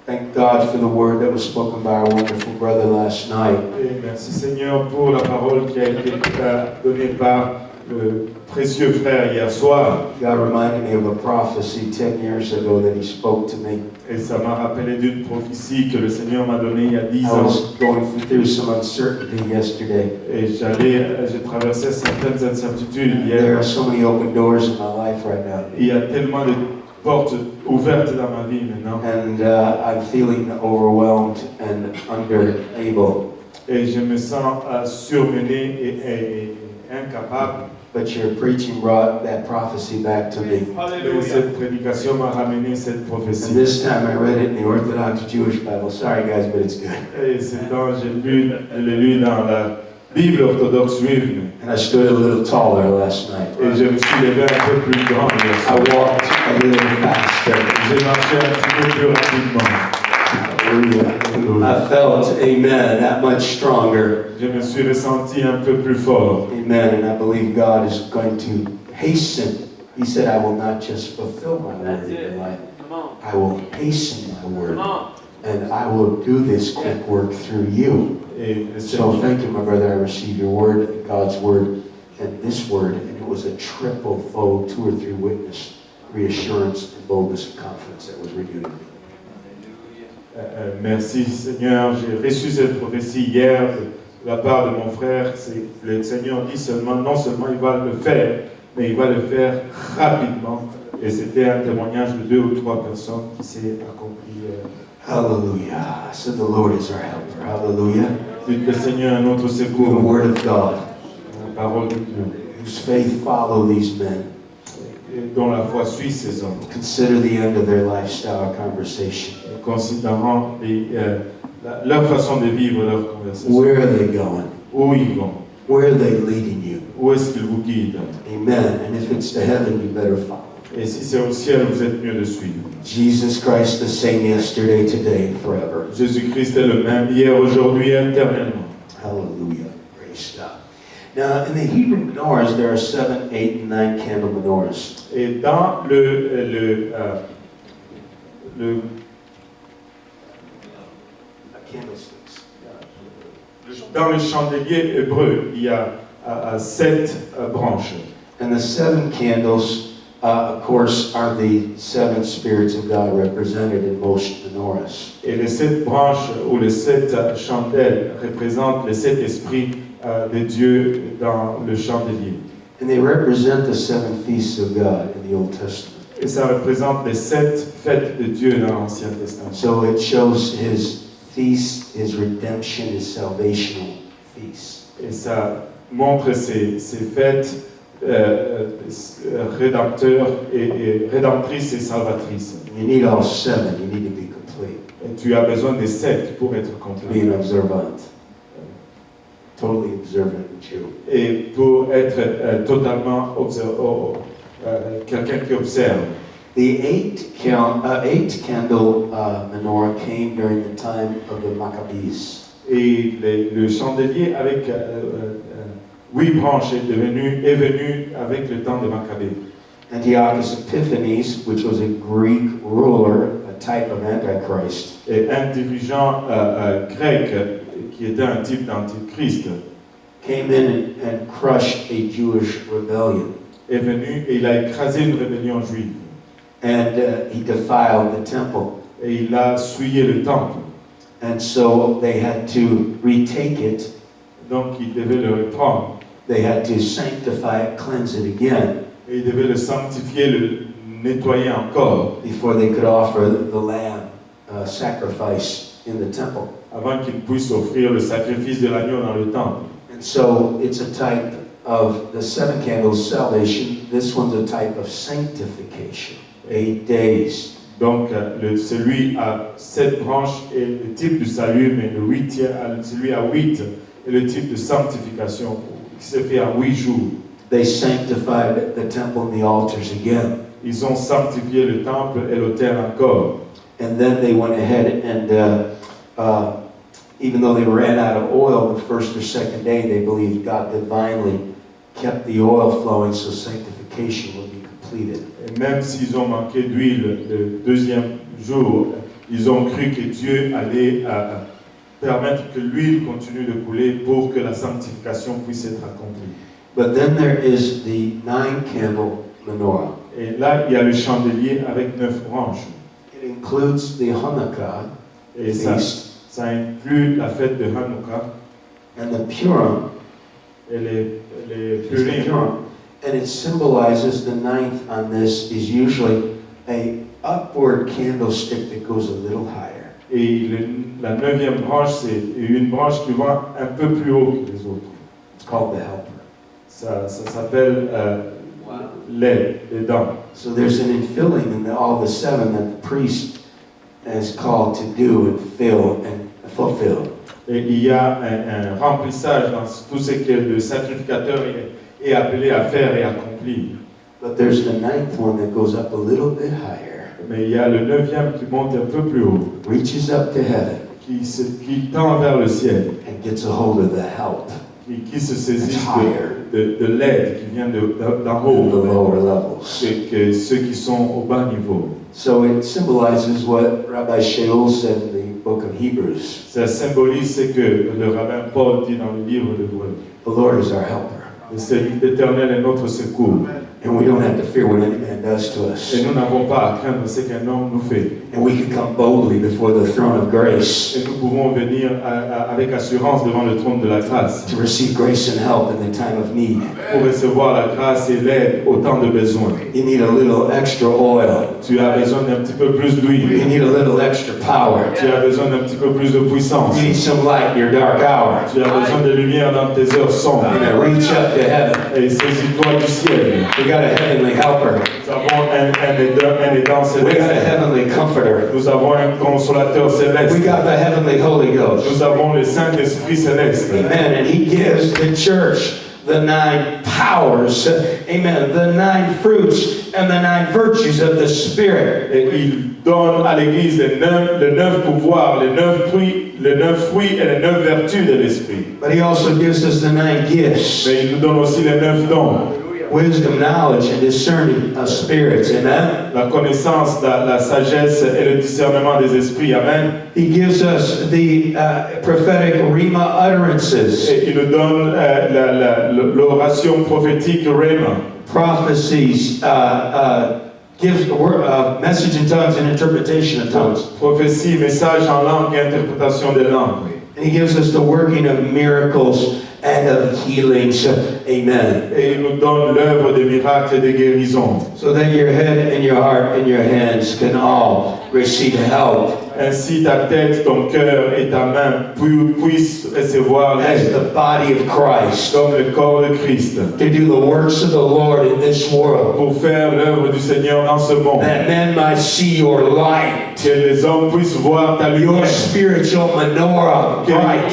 Thank God for the word that was spoken by our wonderful brother last night. Et merci Seigneur pour la parole qui a été donnée par le précieux frère hier soir. God reminded me of a prophecy 10 years ago that he spoke to me. Et ça m'a rappelé d'une prophétie que le Seigneur m'a donnée il y a 10 I ans. was going through some uncertainty yesterday. Et j'ai traversé certaines incertitudes There hier. are so many open doors in my life right now. Il y a tellement de portes ouvertes dans ma vie maintenant. And I'm feeling overwhelmed and unable. Et je me sens surmené et incapable. But your preaching brought that prophecy back to me. Et cette prédication m'a ramené cette And prophétie. this time I read it in the Orthodox Jewish Bible. Sorry guys, but it's good. Et c'est quand je l'ai lu dans la Bible orthodoxe juive. And I stood a little taller last night. Et je me suis levé un peu plus grand hier I soir. walked a little faster. J'ai marché un petit peu plus rapidement. Hallelujah. I felt, amen, that much stronger. Je me suis ressenti un peu plus fort. Amen. And I believe God is going to hasten. He said, I will not just fulfill my word in your life. I will hasten my word. And I will do this quick work through you. Et le So Seigneur, thank you, my brother. I received your word, God's word, and this word. And it was a triple-fold, 2 or 3 witness, reassurance and boldness and confidence that was renewed in me. Merci Seigneur, j'ai reçu cette prophétie hier de la part de mon frère. Le Seigneur dit seulement, non seulement il va le faire, mais il va le faire rapidement. Et c'était un témoignage de 2 ou 3 personnes qui s'est accompli. Hallelujah. I said the Lord is our helper. Hallelujah. Le Seigneur est notre The secours, word of God, la parole de Dieu, whose faith follow these men. et dont la foi suit ces hommes, Consider the end of their lifestyle conversation. considérant leur façon de vivre leur conversation. Where are they going? Où ils vont? Where are they leading you? Où est-ce qu'ils vous guident? Amen. And if it's to heaven, you better follow. Et si c'est au ciel, vous êtes mieux de suivre. Jesus Christ, the same yesterday, today, and forever. Jésus-Christ est le même hier, aujourd'hui et éternellement. Hallelujah. Praise God. Now, in the Hebrew menorahs, there are 7, 8, and 9 candle menorahs. Et dans Candlesticks. dans le chandelier hébreu, il y a 7 branches. And the 7 candles, of course, are the 7 spirits of God represented in most menorahs. Et les 7 branches ou les 7 chandelles représentent les 7 esprits de Dieu dans le chandelier. And they represent the 7 feasts of God in the Old Testament. Et ça représente les 7 fêtes de Dieu dans l'Ancien Testament. So it shows his feast, his redemption, his salvational feast. Et ça montre ces fêtes rédempteurs et rédemptrices et salvatrices. You need all 7. You need to be complete. Et tu as besoin des 7 pour être To be complet. an observant. Totally observant Jew. Et pour être totalement quelqu'un qui observe. The 8 candle menorah came during the time of the Maccabees. Et le chandelier avec 8 branches est venu avec le temps de Maccabée. Antiochus Epiphanes, which was a Greek ruler, a type of Antichrist, Et un dirigeant grec qui était un type d'antichrist came in and crushed a Jewish rebellion. est venu et il a écrasé une rébellion juive. And he defiled the temple. Et il a souillé le temple. And so they had to retake it. Donc il devait le reprendre. They had to sanctify it, cleanse it again, Et il devait le sanctifier, le nettoyer encore before they could offer the lamb sacrifice in the temple. avant qu'il puisse offrir le sacrifice de l'agneau dans le temple. And so it's a type of the 7 candles salvation. This one's a type of sanctification. 8 days. Donc, celui à 7 branches est le type du salut, mais celui à 8 est le type de sanctification qui se fait en 8 jours. They sanctified the temple and the altars again. Ils ont sanctifié le temple et l'autel encore. And then they went ahead and, even though they ran out of oil the first or second day, they believed God divinely kept the oil flowing so sanctification would be completed. Et même s'ils ont manqué d'huile le deuxième jour, ils ont cru que Dieu allait permettre que l'huile continue de couler pour que la sanctification puisse être accomplie. But then there is the 9-candle menorah. Et là, il y a le chandelier avec 9 branches. It includes the Hanukkah Et feast ça inclut la fête de Hanouka and the Purim. et les It's the Purim. Purim. And it symbolizes the 9th on this is usually a upward candlestick that goes a little higher. Et la 9e branche, c'est une branche qui va un peu plus haut que les autres. It's called the helper. Ça s'appelle l'aide, les dents. So there's an infilling in all the 7 that the priest is called to do and fill and fulfill. Et il y a un remplissage dans tout ce que le sacrificateur est appelé à faire et accomplir. But there's the 9th one that goes up a little bit higher, Mais il y a le 9e qui monte un peu plus haut, reaches up to heaven, qui tend vers le ciel, and gets a hold of the help qui se saisit de l'aide qui vient d'en haut, in the lower levels. que ceux qui sont au bas niveau. So it symbolizes what Rabbi Shaul said in the book of Hebrews. Ça symbolise ce que le rabbin Paul dit dans le livre de Hébreux. The Lord is our helper, L'Éternel est notre secours. and we don't have to fear what any man does to us. Et nous n'avons pas à craindre ce qu'un homme nous fait. And we can come boldly before the throne of grace Et nous pouvons venir avec assurance devant le trône de la grâce to receive grace and help in the time of need. pour recevoir la grâce et l'aide au temps de besoin. You need a little extra oil. Tu as besoin d'un petit peu plus You d'huile. need a little extra power. Tu as besoin d'un petit peu plus de puissance. You need some light in your dark hour. Tu as besoin de lumière dans tes heures sombres. And reach up to heaven. Et saisis-toi du ciel. We got a heavenly helper. Nous avons un aidant We got a céleste. heavenly comforter. Nous avons un consolateur We céleste. got the heavenly Holy Ghost. Nous avons le Saint-Esprit céleste. Amen. And He gives the church the 9 powers. Amen. The 9 fruits and the 9 virtues of the Spirit. Et il donne à l'Église les 9 pouvoirs, les 9 fruits et les 9 vertus de l'Esprit. But He also gives us the 9 gifts. Mais il nous donne aussi les 9 dons. Wisdom, knowledge, and discerning of spirits. Amen. La connaissance, la sagesse et le discernement des esprits. Amen. He gives us the prophetic rhema utterances. Et il nous donne l'oration prophétique Rhema. Prophecies, gives message in tongues and interpretation of tongues. Prophétie, message en langue et interprétation des langues. And He gives us the working of miracles and of healings. Amen. Et il nous donne l'œuvre des miracles et des guérisons. So that your head and your heart and your hands can all receive help Ainsi ta tête, ton cœur et ta main puissent recevoir as l'aide the body of Christ comme le corps de Christ to do the works of the Lord in this world. pour faire l'œuvre du Seigneur dans ce monde. That men might see your light, Que les hommes puissent voir ta your lumière. spiritual menorah bright.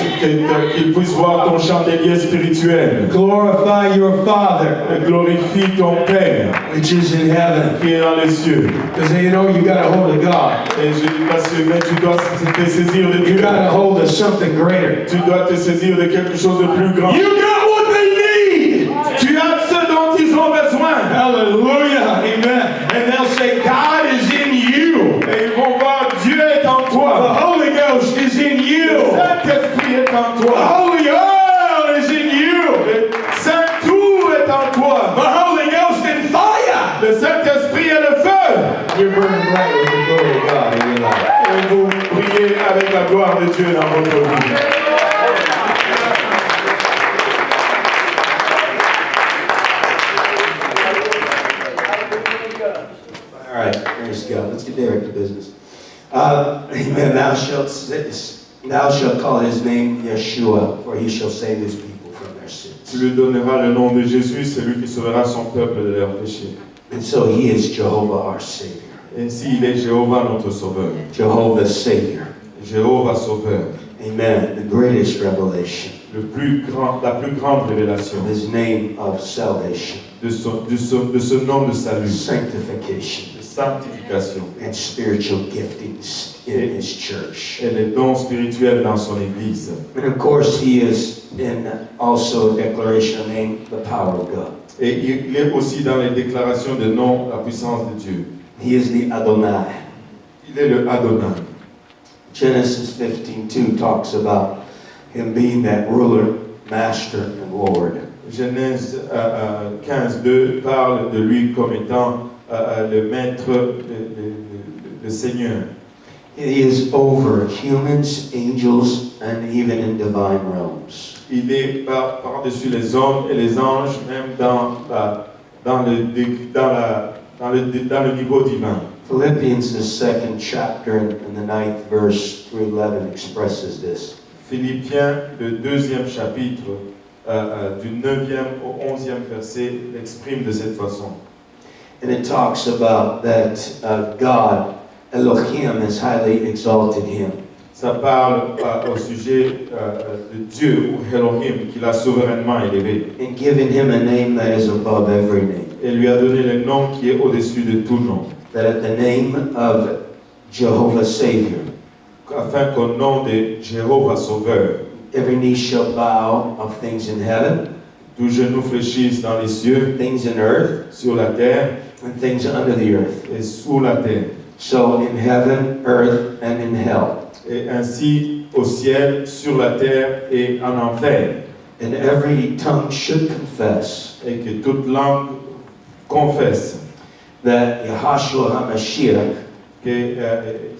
Qu'ils puissent voir ton chandelier spirituel. Glorify your Father, Glorifie ton Père which is in heaven. qui est dans les cieux. Because you know you got a hold of God. Et je dis parce que mais tu dois te saisir de You Dieu. got a hold of something greater. Tu dois te saisir de quelque chose de plus grand. You got what they need. Tu as ce dont ils ont besoin. Hallelujah. Amen. And they'll say, God is in you. Et ils vont voir Dieu est en The toi. Holy Ghost is in Le you. Saint-Esprit est en The toi. Holy oil is in you. Le Saint-Tout est en The toi. Holy Ghost in fire. Le Saint-Esprit est le feu. You're burning bright with the glory of God in your life. Et vous priez avec la gloire de Dieu dans votre vie. All right, praise God. Let's get direct to business. Amen. Thou shalt call his name Yeshua, for he shall save his people from their sins. Tu lui donneras le nom de Jésus, c'est lui qui sauvera son peuple de leurs péchés. And so he is Jehovah our Savior. Ainsi, il est Jéhovah notre Sauveur. Jehovah Savior. Jéhovah Sauveur. Amen. The greatest revelation. La plus grande révélation Of His name of salvation. de ce nom de salut, Sanctification. de sanctification And spiritual giftings in His church. et les dons spirituels dans son Église. And of course, He is in also a declaration of name, the power of God. Et il est aussi dans les déclarations de nom la puissance de Dieu. He is the Adonai. Il est le Adonai. Genesis 15:2 talks about Him being that ruler, master, and Lord. Genèse 15:2 parle de lui comme étant le maître, le Seigneur. He is over humans, angels, and even in divine realms. Il est par-dessus les hommes et les anges, même dans le niveau divin. Philippians, the second chapter and the 9th verse through 11 expresses this. Philippiens, le 2e chapitre, du 9e au 11e verset, l'exprime de cette façon. And it talks about that God, Elohim, has highly exalted him. Ça parle au sujet de Dieu, ou Elohim, qu'il a souverainement élevé. And given him a name that is above every name. Et lui a donné le nom qui est au-dessus de tout nom. That at the name of Jehovah Savior, Afin qu'au nom de Jéhovah Sauveur, every knee shall bow of things in heaven, tout genou fléchisse dans les cieux, things in earth, sur la terre and things under the earth. et sous la terre. So in heaven, earth, and in hell. Et ainsi au ciel, sur la terre et en enfer. And every tongue should confess Et que toute langue confesse that Yahshua HaMashiach que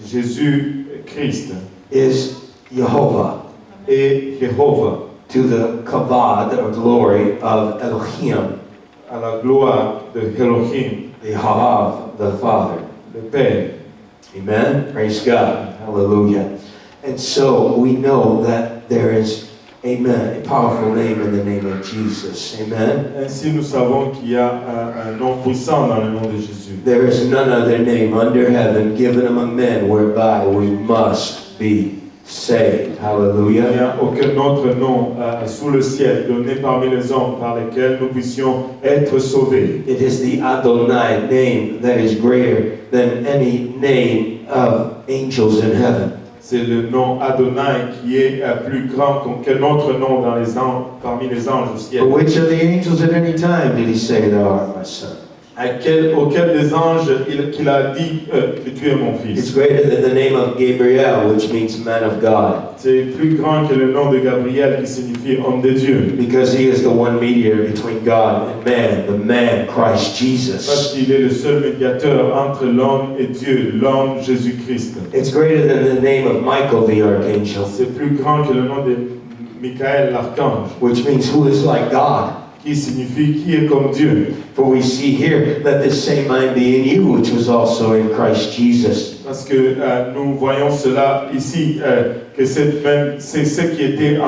Jésus-Christ is Jehovah, est Jéhovah, to the kavod or glory of Elohim, à la gloire de Elohim, the Havav, the Father. le Père. Amen. Praise God. Hallelujah. And so we know that there is, amen, a powerful name in the name of Jesus. Amen. Ainsi, nous savons qu'il y a un nom puissant dans le nom de Jésus. There is none other name under heaven given among men whereby we must be saved. Il n'y Hallelujah. a aucun autre nom sous le ciel donné parmi les hommes par lesquels nous puissions être sauvés. It is the Adonai name that is greater than any name of angels in heaven. C'est le nom Adonai qui est plus grand qu'aucun autre nom dans les anges, parmi les anges au ciel. For which of the angels at any time did he say, Thou art my son? Auquel des anges qu'il a dit que tu es mon It's fils. greater than the name of Gabriel, which means man of God, C'est plus grand que le nom de Gabriel qui signifie homme de Dieu. because he is the one mediator between God and man, the man Christ Parce Jesus. qu'il est le seul médiateur entre l'homme et Dieu, l'homme Jésus-Christ. It's greater than the name of Michael the archangel, C'est plus grand que le nom de Michael l'archange, which means who is like God. qui signifie qui est comme Dieu. For we see here, let this same mind be in you, which was also in Christ Jesus. Parce que nous voyons cela ici, que c'est ce qui était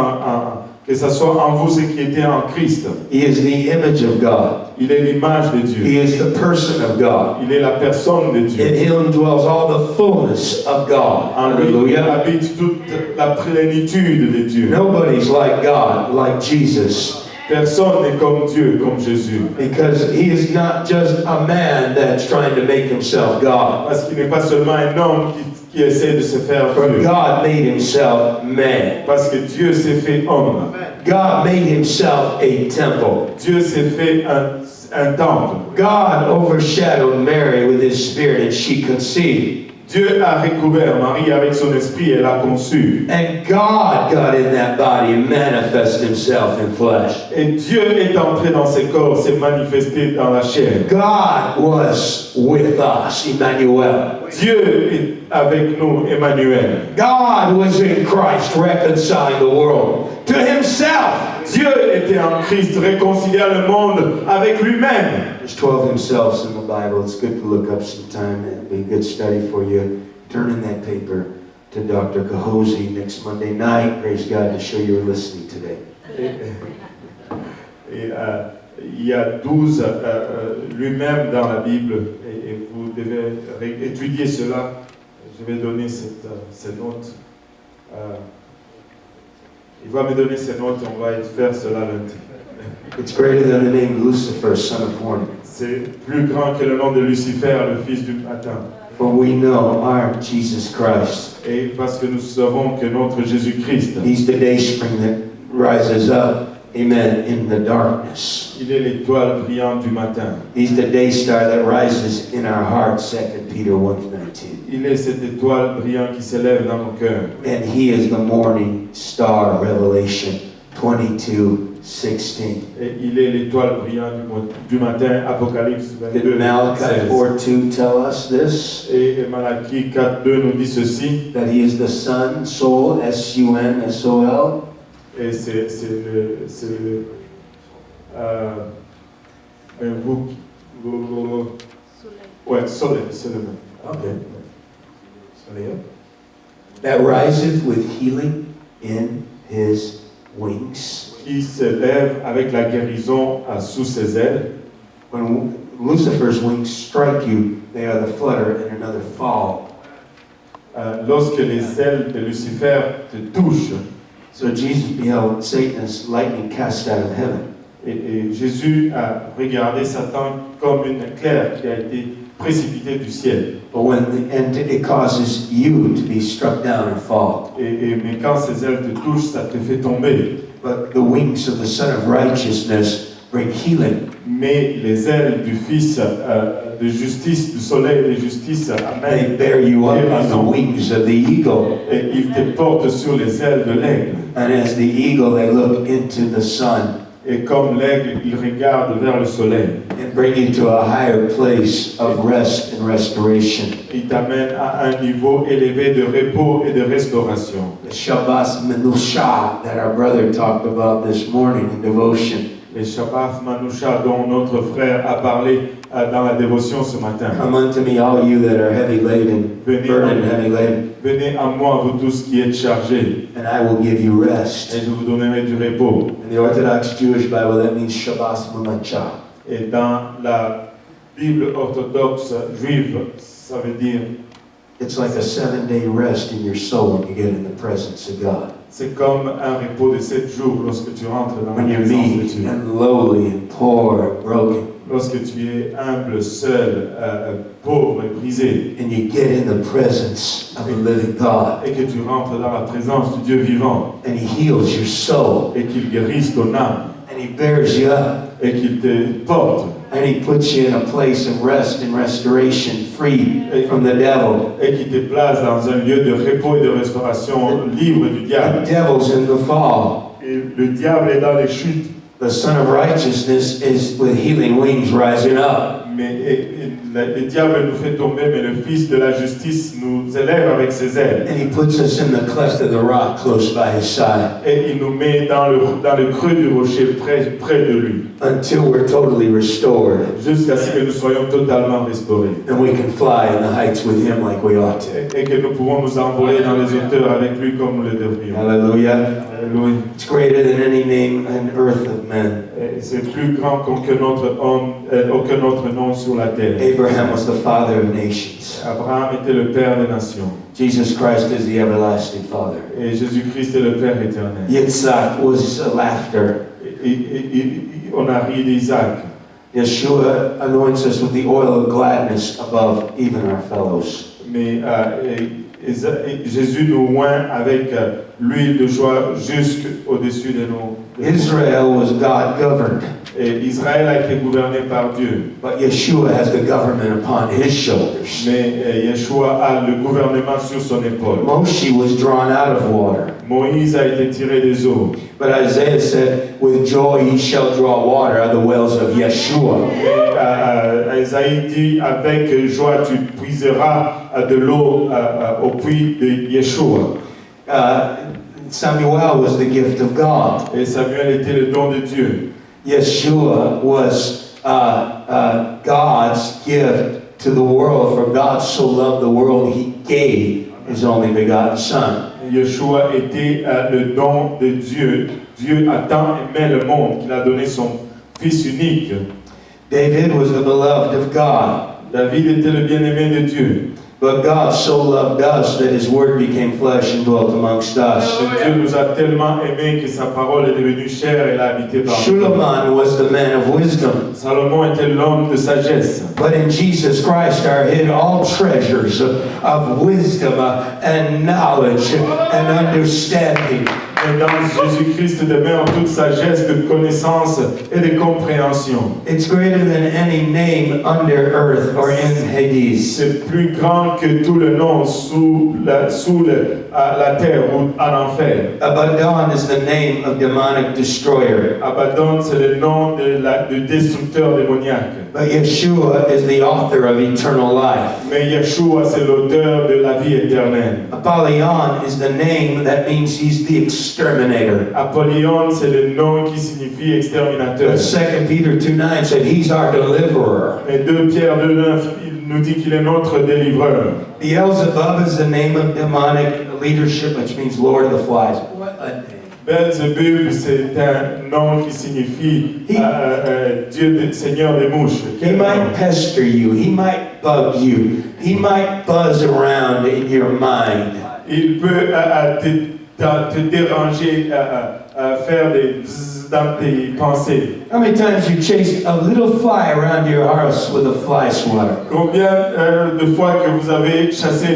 que ce soit en vous ce qui était en Christ. He is the image of God. Il est l'image de Dieu. He is the person of God. Il est la personne de In Dieu. him dwells all the fullness of God. En lui Hallelujah. habite toute la plénitude de Dieu. Nobody's like God, like Jesus. Personne n'est comme Dieu, comme Jésus. Because he is not just a man that's trying to make himself God. Parce qu'il n'est pas seulement un homme qui essaie de se faire For Dieu. God made himself man. Parce que Dieu s'est fait homme. God made himself a temple. Dieu s'est fait un temple. God overshadowed Mary with his spirit and she conceived. Dieu a recouvert Marie avec son esprit et l'a conçue. And God got in that body and manifested himself in flesh. Et Dieu est entré dans ce corps, s'est manifesté dans la chair. God was with us, Emmanuel. Dieu est avec nous, Emmanuel. God was in Christ reconciling the world to himself. Dieu était en Christ, réconciliant le monde avec lui-même. There's 12 himselfs in the Bible. It's good to look up sometime. It'll be a good study for you. Turn in that paper to Dr. Kahosi next Monday night. Praise God to show you were listening today. Et il y a 12 lui-même dans la Bible et vous devez étudier cela. Je vais donner ces notes. Il va me donner ces notes et on va faire cela lundi. It's greater than the name Lucifer, son of morning. C'est plus grand que le nom de Lucifer, le fils du matin. For we know our Jesus Christ. Et parce que nous savons que notre Jésus-Christ, He's the day spring that rises up, amen, in the darkness. il est l'étoile brillante du matin. He's the day star that rises in our hearts, 2 Peter 1:19. Il est cette étoile brillante qui s'élève dans nos cœurs. And He is the morning star, Revelation 22:16. Et il est l'étoile brillante du matin, Apocalypse Did 22, Malachi 16. 4:2 tell us this? Et Malachie 4.2 nous dit ceci. That He is the sun, soul, S-U-N-S-O-L. Et c'est soleil. Okay. That riseth with healing in His wings. Qui se lève avec la guérison sous ses ailes. When Lucifer's wings strike you, they are the flutter in another fall. Lorsque les ailes de Lucifer te touchent. So Jesus beheld Satan as lightning cast out of heaven. Et Jésus a regardé Satan comme une éclair qui a été précipitée du ciel. And it causes you to be struck down and fall. Mais quand ces ailes te touchent, ça te fait tomber. But the wings of the Son of Righteousness bring healing. Mais les ailes du Fils de justice, du soleil de justice, They amènent bear you up on the guérison. wings of the eagle. Et il te porte sur les ailes de l'aigle. And as the eagle, they look into the sun Et comme l'aigle, il regarde vers le soleil. and bring you to a higher place of rest and restoration. Il t'amène à un niveau élevé de repos et de restauration. The Shabbos Menusha that our brother talked about this morning in devotion. Les Shabbat Manusha dont notre frère a parlé dans la dévotion ce matin. Come unto me, all you that are heavy laden, burdened, heavy laden, Venez à moi, vous tous qui êtes chargés, and I will give you rest. et je vous donnerai du repos. In the Orthodox Jewish Bible, that means Shabbos Menusha. Et dans la Bible orthodoxe juive, ça veut dire, It's like a 7-day rest in your soul when you get in the presence of God. c'est comme un repos de 7 jours lorsque tu rentres dans la When you're présence de meek Dieu. and lowly and poor and broken, Lorsque tu es humble, seul, pauvre et brisé, and you get in the presence of the living God, et que tu rentres dans la présence du Dieu vivant, and He heals your soul, et qu'il guérisse ton âme, and He bears you up, et qu'il te porte, and He puts you in a place of rest and restoration, free from the devil. et qu'il te place dans un lieu de repos et de restauration libre du The diable. devil's in the fall. Et le diable est dans les chutes, The Son of Righteousness is with healing wings rising up. mais le diable nous fait tomber, mais le Fils de la justice nous élève avec ses ailes. And He puts us in the cleft of the rock close by His side Et il nous met dans le creux du rocher près de lui, until we're totally restored jusqu'à ce que nous soyons totalement restaurés. and we can fly in the heights with Him like we ought to. Et que nous pouvons nous envoler dans les hauteurs avec lui comme nous le devrions. Hallelujah. Alléluia. It's greater than any name on earth of men. Et c'est plus grand qu'aucun autre nom sur la terre. Abraham was the father of nations. Abraham était le père des nations. Jesus Christ is the everlasting Father. Et Jésus-Christ est le Père éternel. Yitzhak was laughter. On a ri d'Isaac. Yeshua anoints us with the oil of gladness above even our fellows. Mais Jésus nous oint avec l'huile de joie jusqu'au-dessus de nous. Israel was God governed, Et Israël a été gouverné par Dieu. but Yeshua has the government upon His shoulders. Mais Yeshua a le gouvernement sur son épaule. Moshe was drawn out of water, Moïse a été tiré des eaux. but Isaiah said, with joy he shall draw water out of the wells of Yeshua. Et Isaïe dit, avec joie tu puiseras de l'eau au puits de Yeshua. Samuel was the gift of God. Et Samuel était le don de Dieu. Yeshua was God's gift to the world, for God so loved the world, He gave His only begotten Son. Yeshua était le don de Dieu. Dieu a tant aimé le monde qu'il a donné son fils unique. David was the beloved of God. David était le bien-aimé de Dieu. But God so loved us that his word became flesh and dwelt amongst us. Dieu nous a tellement aimés que sa parole est devenue chair et l'a habité parmi nous. Suleiman was the man of wisdom. Salomon était l'homme de sagesse. But in Jesus Christ are hid all treasures of wisdom and knowledge and understanding. Et dans Jésus-Christ demeure toute sagesse, de connaissance et de compréhension. It's greater than any name under earth or in Hades. C'est plus grand que tout le nom sous la terre ou en enfer. Abaddon is the name of demonic destroyer. Abaddon, c'est le nom du destructeur démoniaque. But Yeshua is the author of eternal life. Mais Yeshua, c'est l'auteur de la vie éternelle. Apollyon is the name that means he's the exterminator. Apollyon, c'est le nom qui signifie exterminateur. But 2 Peter 2:9 said he's our deliverer. Et 2 Pierre 2:9, il nous dit qu'il est notre délivreur. Beelzebub is the name of demonic leadership, which means Lord of the Flies. What a name. Beelzebub, c'est un nom qui signifie Seigneur des mouches. He might pester you. He might bug you. He might buzz around in your mind. Il peut te déranger, faire des bzzz dans tes pensées. How many times you chased a little fly around your house with a fly swatter? Combien de fois que vous avez chassé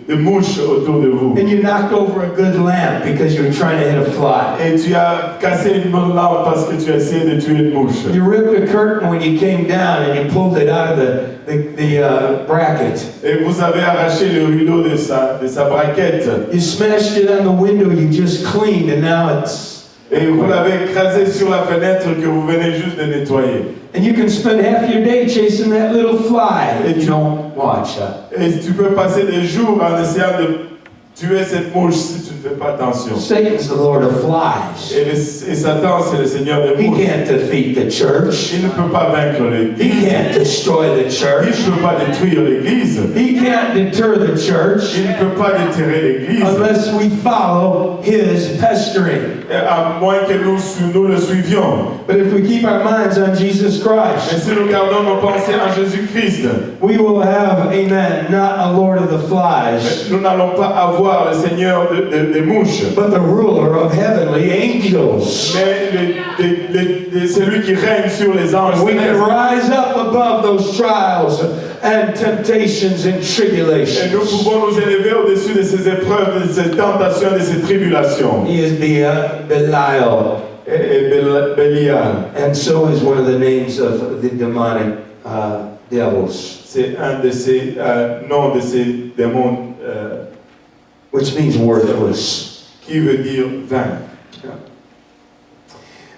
des mouches autour de vous? And you knocked over a good lamp because you were trying to hit a fly. Et tu as cassé une bonne lampe parce que tu as essayé de tuer une mouche. You ripped a curtain when you came down and you pulled it out of the bracket. Et vous avez arraché le rideau de sa braquette. You smashed it on the window you just cleaned and now it's... Et vous l'avez écrasé sur la fenêtre que vous venez juste de nettoyer. And you can spend half your day chasing that little fly if you don't watch out. Et tu peux passer des jours en essayant de tuer cette mouche si tu ne fais pas attention. Satan's the Lord of flies. Et Satan, c'est le Seigneur des He mouches. can't defeat the church. Il ne peut pas vaincre He l'Église. can't destroy the Il church. ne peut pas détruire l'Église. He can't deter the church Il ne peut pas déterrer l'Église. unless we follow his pestering. À moins que nous le suivions. But if we keep our minds on Jesus Mais Christ, si nous gardons nos pensées en Jésus-Christ, we will have, amen, not a Lord of the flies, nous n'allons pas avoir le Seigneur des mouches, but the ruler of heavenly angels. mais celui qui règne sur les anges. We can rise up above those trials and temptations and Et nous tribulations. pouvons nous élever au-dessus de ces épreuves, de ces tentations, de ces tribulations. He is Belial, Et Bélial, and so is one of the names of the demonic devils, c'est un de ces noms de ces démons which means worthless. qui veut dire vain.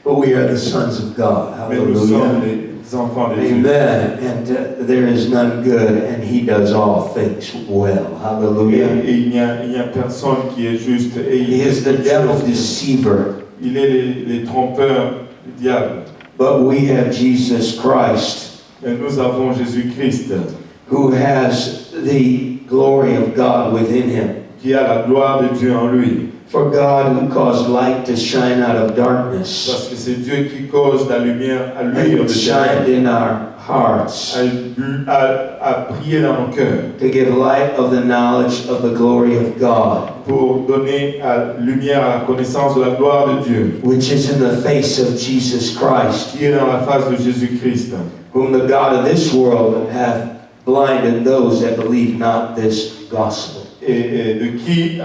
But we are the sons of God. Mais nous sommes Hallelujah. les enfants de Dieu. Amen. And there is none good, and He does all things well. Et Hallelujah. il n'y a personne qui est juste. Et He is the devil's deceiver. il est les trompeurs du diable. But we have Jesus Christ, Et nous avons Jésus-Christ who has the glory of God within Him. qui a la gloire de Dieu en lui. For God who caused light to shine out of darkness Parce que c'est Dieu qui cause la lumière à luire and de shined Dieu, in our hearts à briller dans nos cœurs, to give light of the knowledge of the glory of God, pour donner lumière à la connaissance de la gloire de Dieu, which is in the face of Jesus Christ, qui est dans la face de Jésus-Christ, whom the God of this world hath blinded those that believe not this gospel. et de qui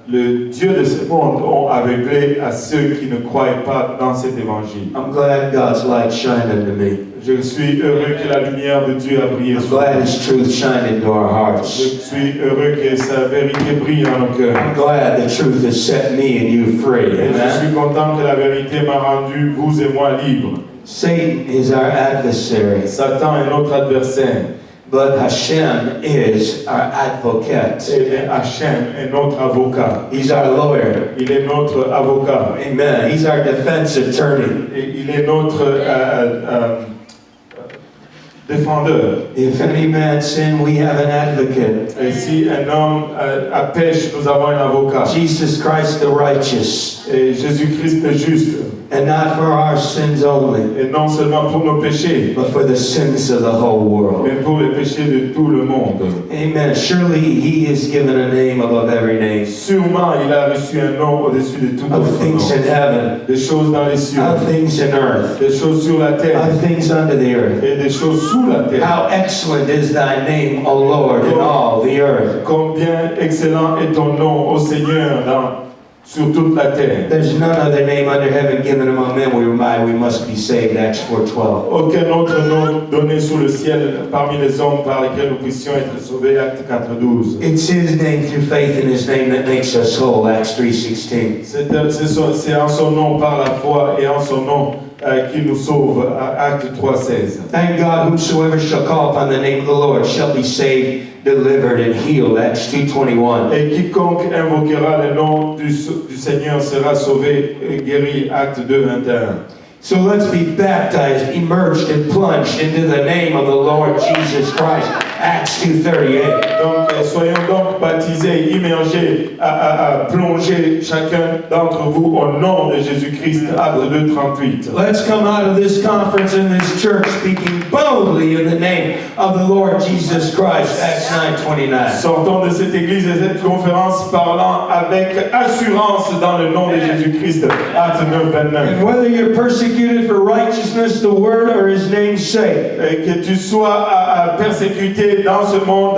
le Dieu de ce monde ont aveuglé à ceux qui ne croient pas dans cet évangile. I'm glad God's light shined unto me. Je suis heureux que la lumière de Dieu a brillé I'm sur glad nous. His truth shined into our Je hearts. suis heureux que sa vérité brille dans nos cœurs. I'm glad the truth has set me and you free. Et je Amen. suis content que la vérité m'a rendu, vous et moi, libres. Satan is our adversary, Satan est notre adversaire. but Hashem is our advocate. Et Hachem est notre avocat. He's our lawyer. Il est notre avocat. Amen. He's our defense attorney. Et il est notre défendeur. If any man sin, we have an advocate. Et si un homme pêche, nous avons un avocat. Jesus Christ the righteous. Et Jésus-Christ le juste. And not for our sins only, Et non seulement pour nos péchés, but for the sins of the whole world. mais pour les péchés de tout le monde. Amen. Surely he is given a name above every name. Sûrement, il a reçu un nom au-dessus de tout Of autre things in nom. heaven, Des choses dans les cieux, of things in earth, des choses sur la terre of things under the earth. et des choses sous la terre. How excellent is thy name, O Lord, in all the earth. Combien excellent est ton nom, ô Seigneur, sur toute la terre. There's none other name under heaven given among men whereby we must be saved. Acts 4:12. Aucun autre nom donné sous le ciel parmi les hommes par lesquels nous puissions être sauvés. Acte 4:12. It's his name through faith in his name that makes us whole. Acts 3:16. C'est en son nom par la foi et en son nom qui nous sauve. Acte 3:16. Thank God, whosoever shall call upon the name of the Lord shall be saved, delivered, and healed. Acts 2:21. Et quiconque invoquera le nom du Seigneur sera sauvé et guéri. Acte 2:21. So let's be baptized, immersed, and plunged into the name of the Lord Jesus Christ. Acts 2:38. Donc, soyons donc baptisés, immergés, plongés chacun d'entre vous au nom de Jésus-Christ. Acte 2:38. Let's come out of this conference in this church speaking boldly in the name of the Lord Jesus Christ. Acts 9:29. Sortons de cette église et cette conférence parlant avec assurance dans le nom de Jésus-Christ. Acte 9:29. And whether you're persecuted for righteousness, the word, or his name's sake, Et que tu sois persécuté dans ce monde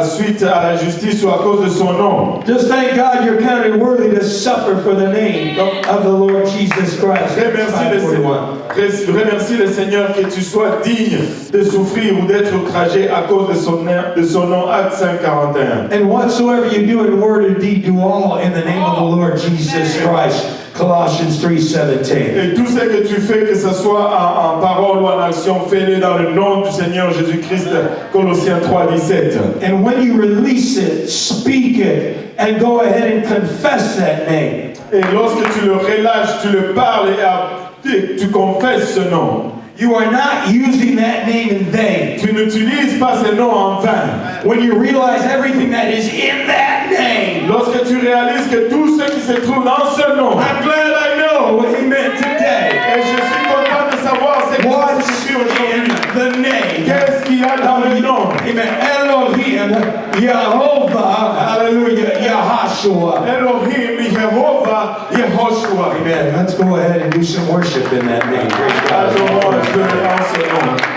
suite à la justice ou à cause de son nom. just thank God you're counted worthy to suffer for the name of the Lord Jesus Christ. Acts 5:41. Remercie le Seigneur que tu sois digne de souffrir ou d'être outragé à cause de son nom. Acte 5:41. And whatsoever you do in word or deed, do all in the name of the Lord Jesus Christ. Colossians 3:17. Et tout ce que tu fais, que ce soit en parole ou en action, fais-le dans le nom du Seigneur Jésus-Christ. Colossiens 3:17. And when you release it, speak it, and go ahead and confess that name. Et lorsque tu le relâches, tu le parles et tu confesses ce nom. You are not using that name in vain. Tu n'utilises pas ce nom en vain. When you realize everything that is in that name, Lorsque tu réalises que tout ce qui se trouve dans ce nom, I'm glad I know, amen, today, et je suis content de savoir ce qui what's se trouve in aujourd'hui. the name. Qu'est-ce qu'il y a dans le nom? Amen. Elohim, Yehovah, hallelujah, Yahashua. Elohim, Yehovah, Yehoshua. Amen. Let's go ahead and do some worship in that name. Praise God. Adorons un peu en ce nom.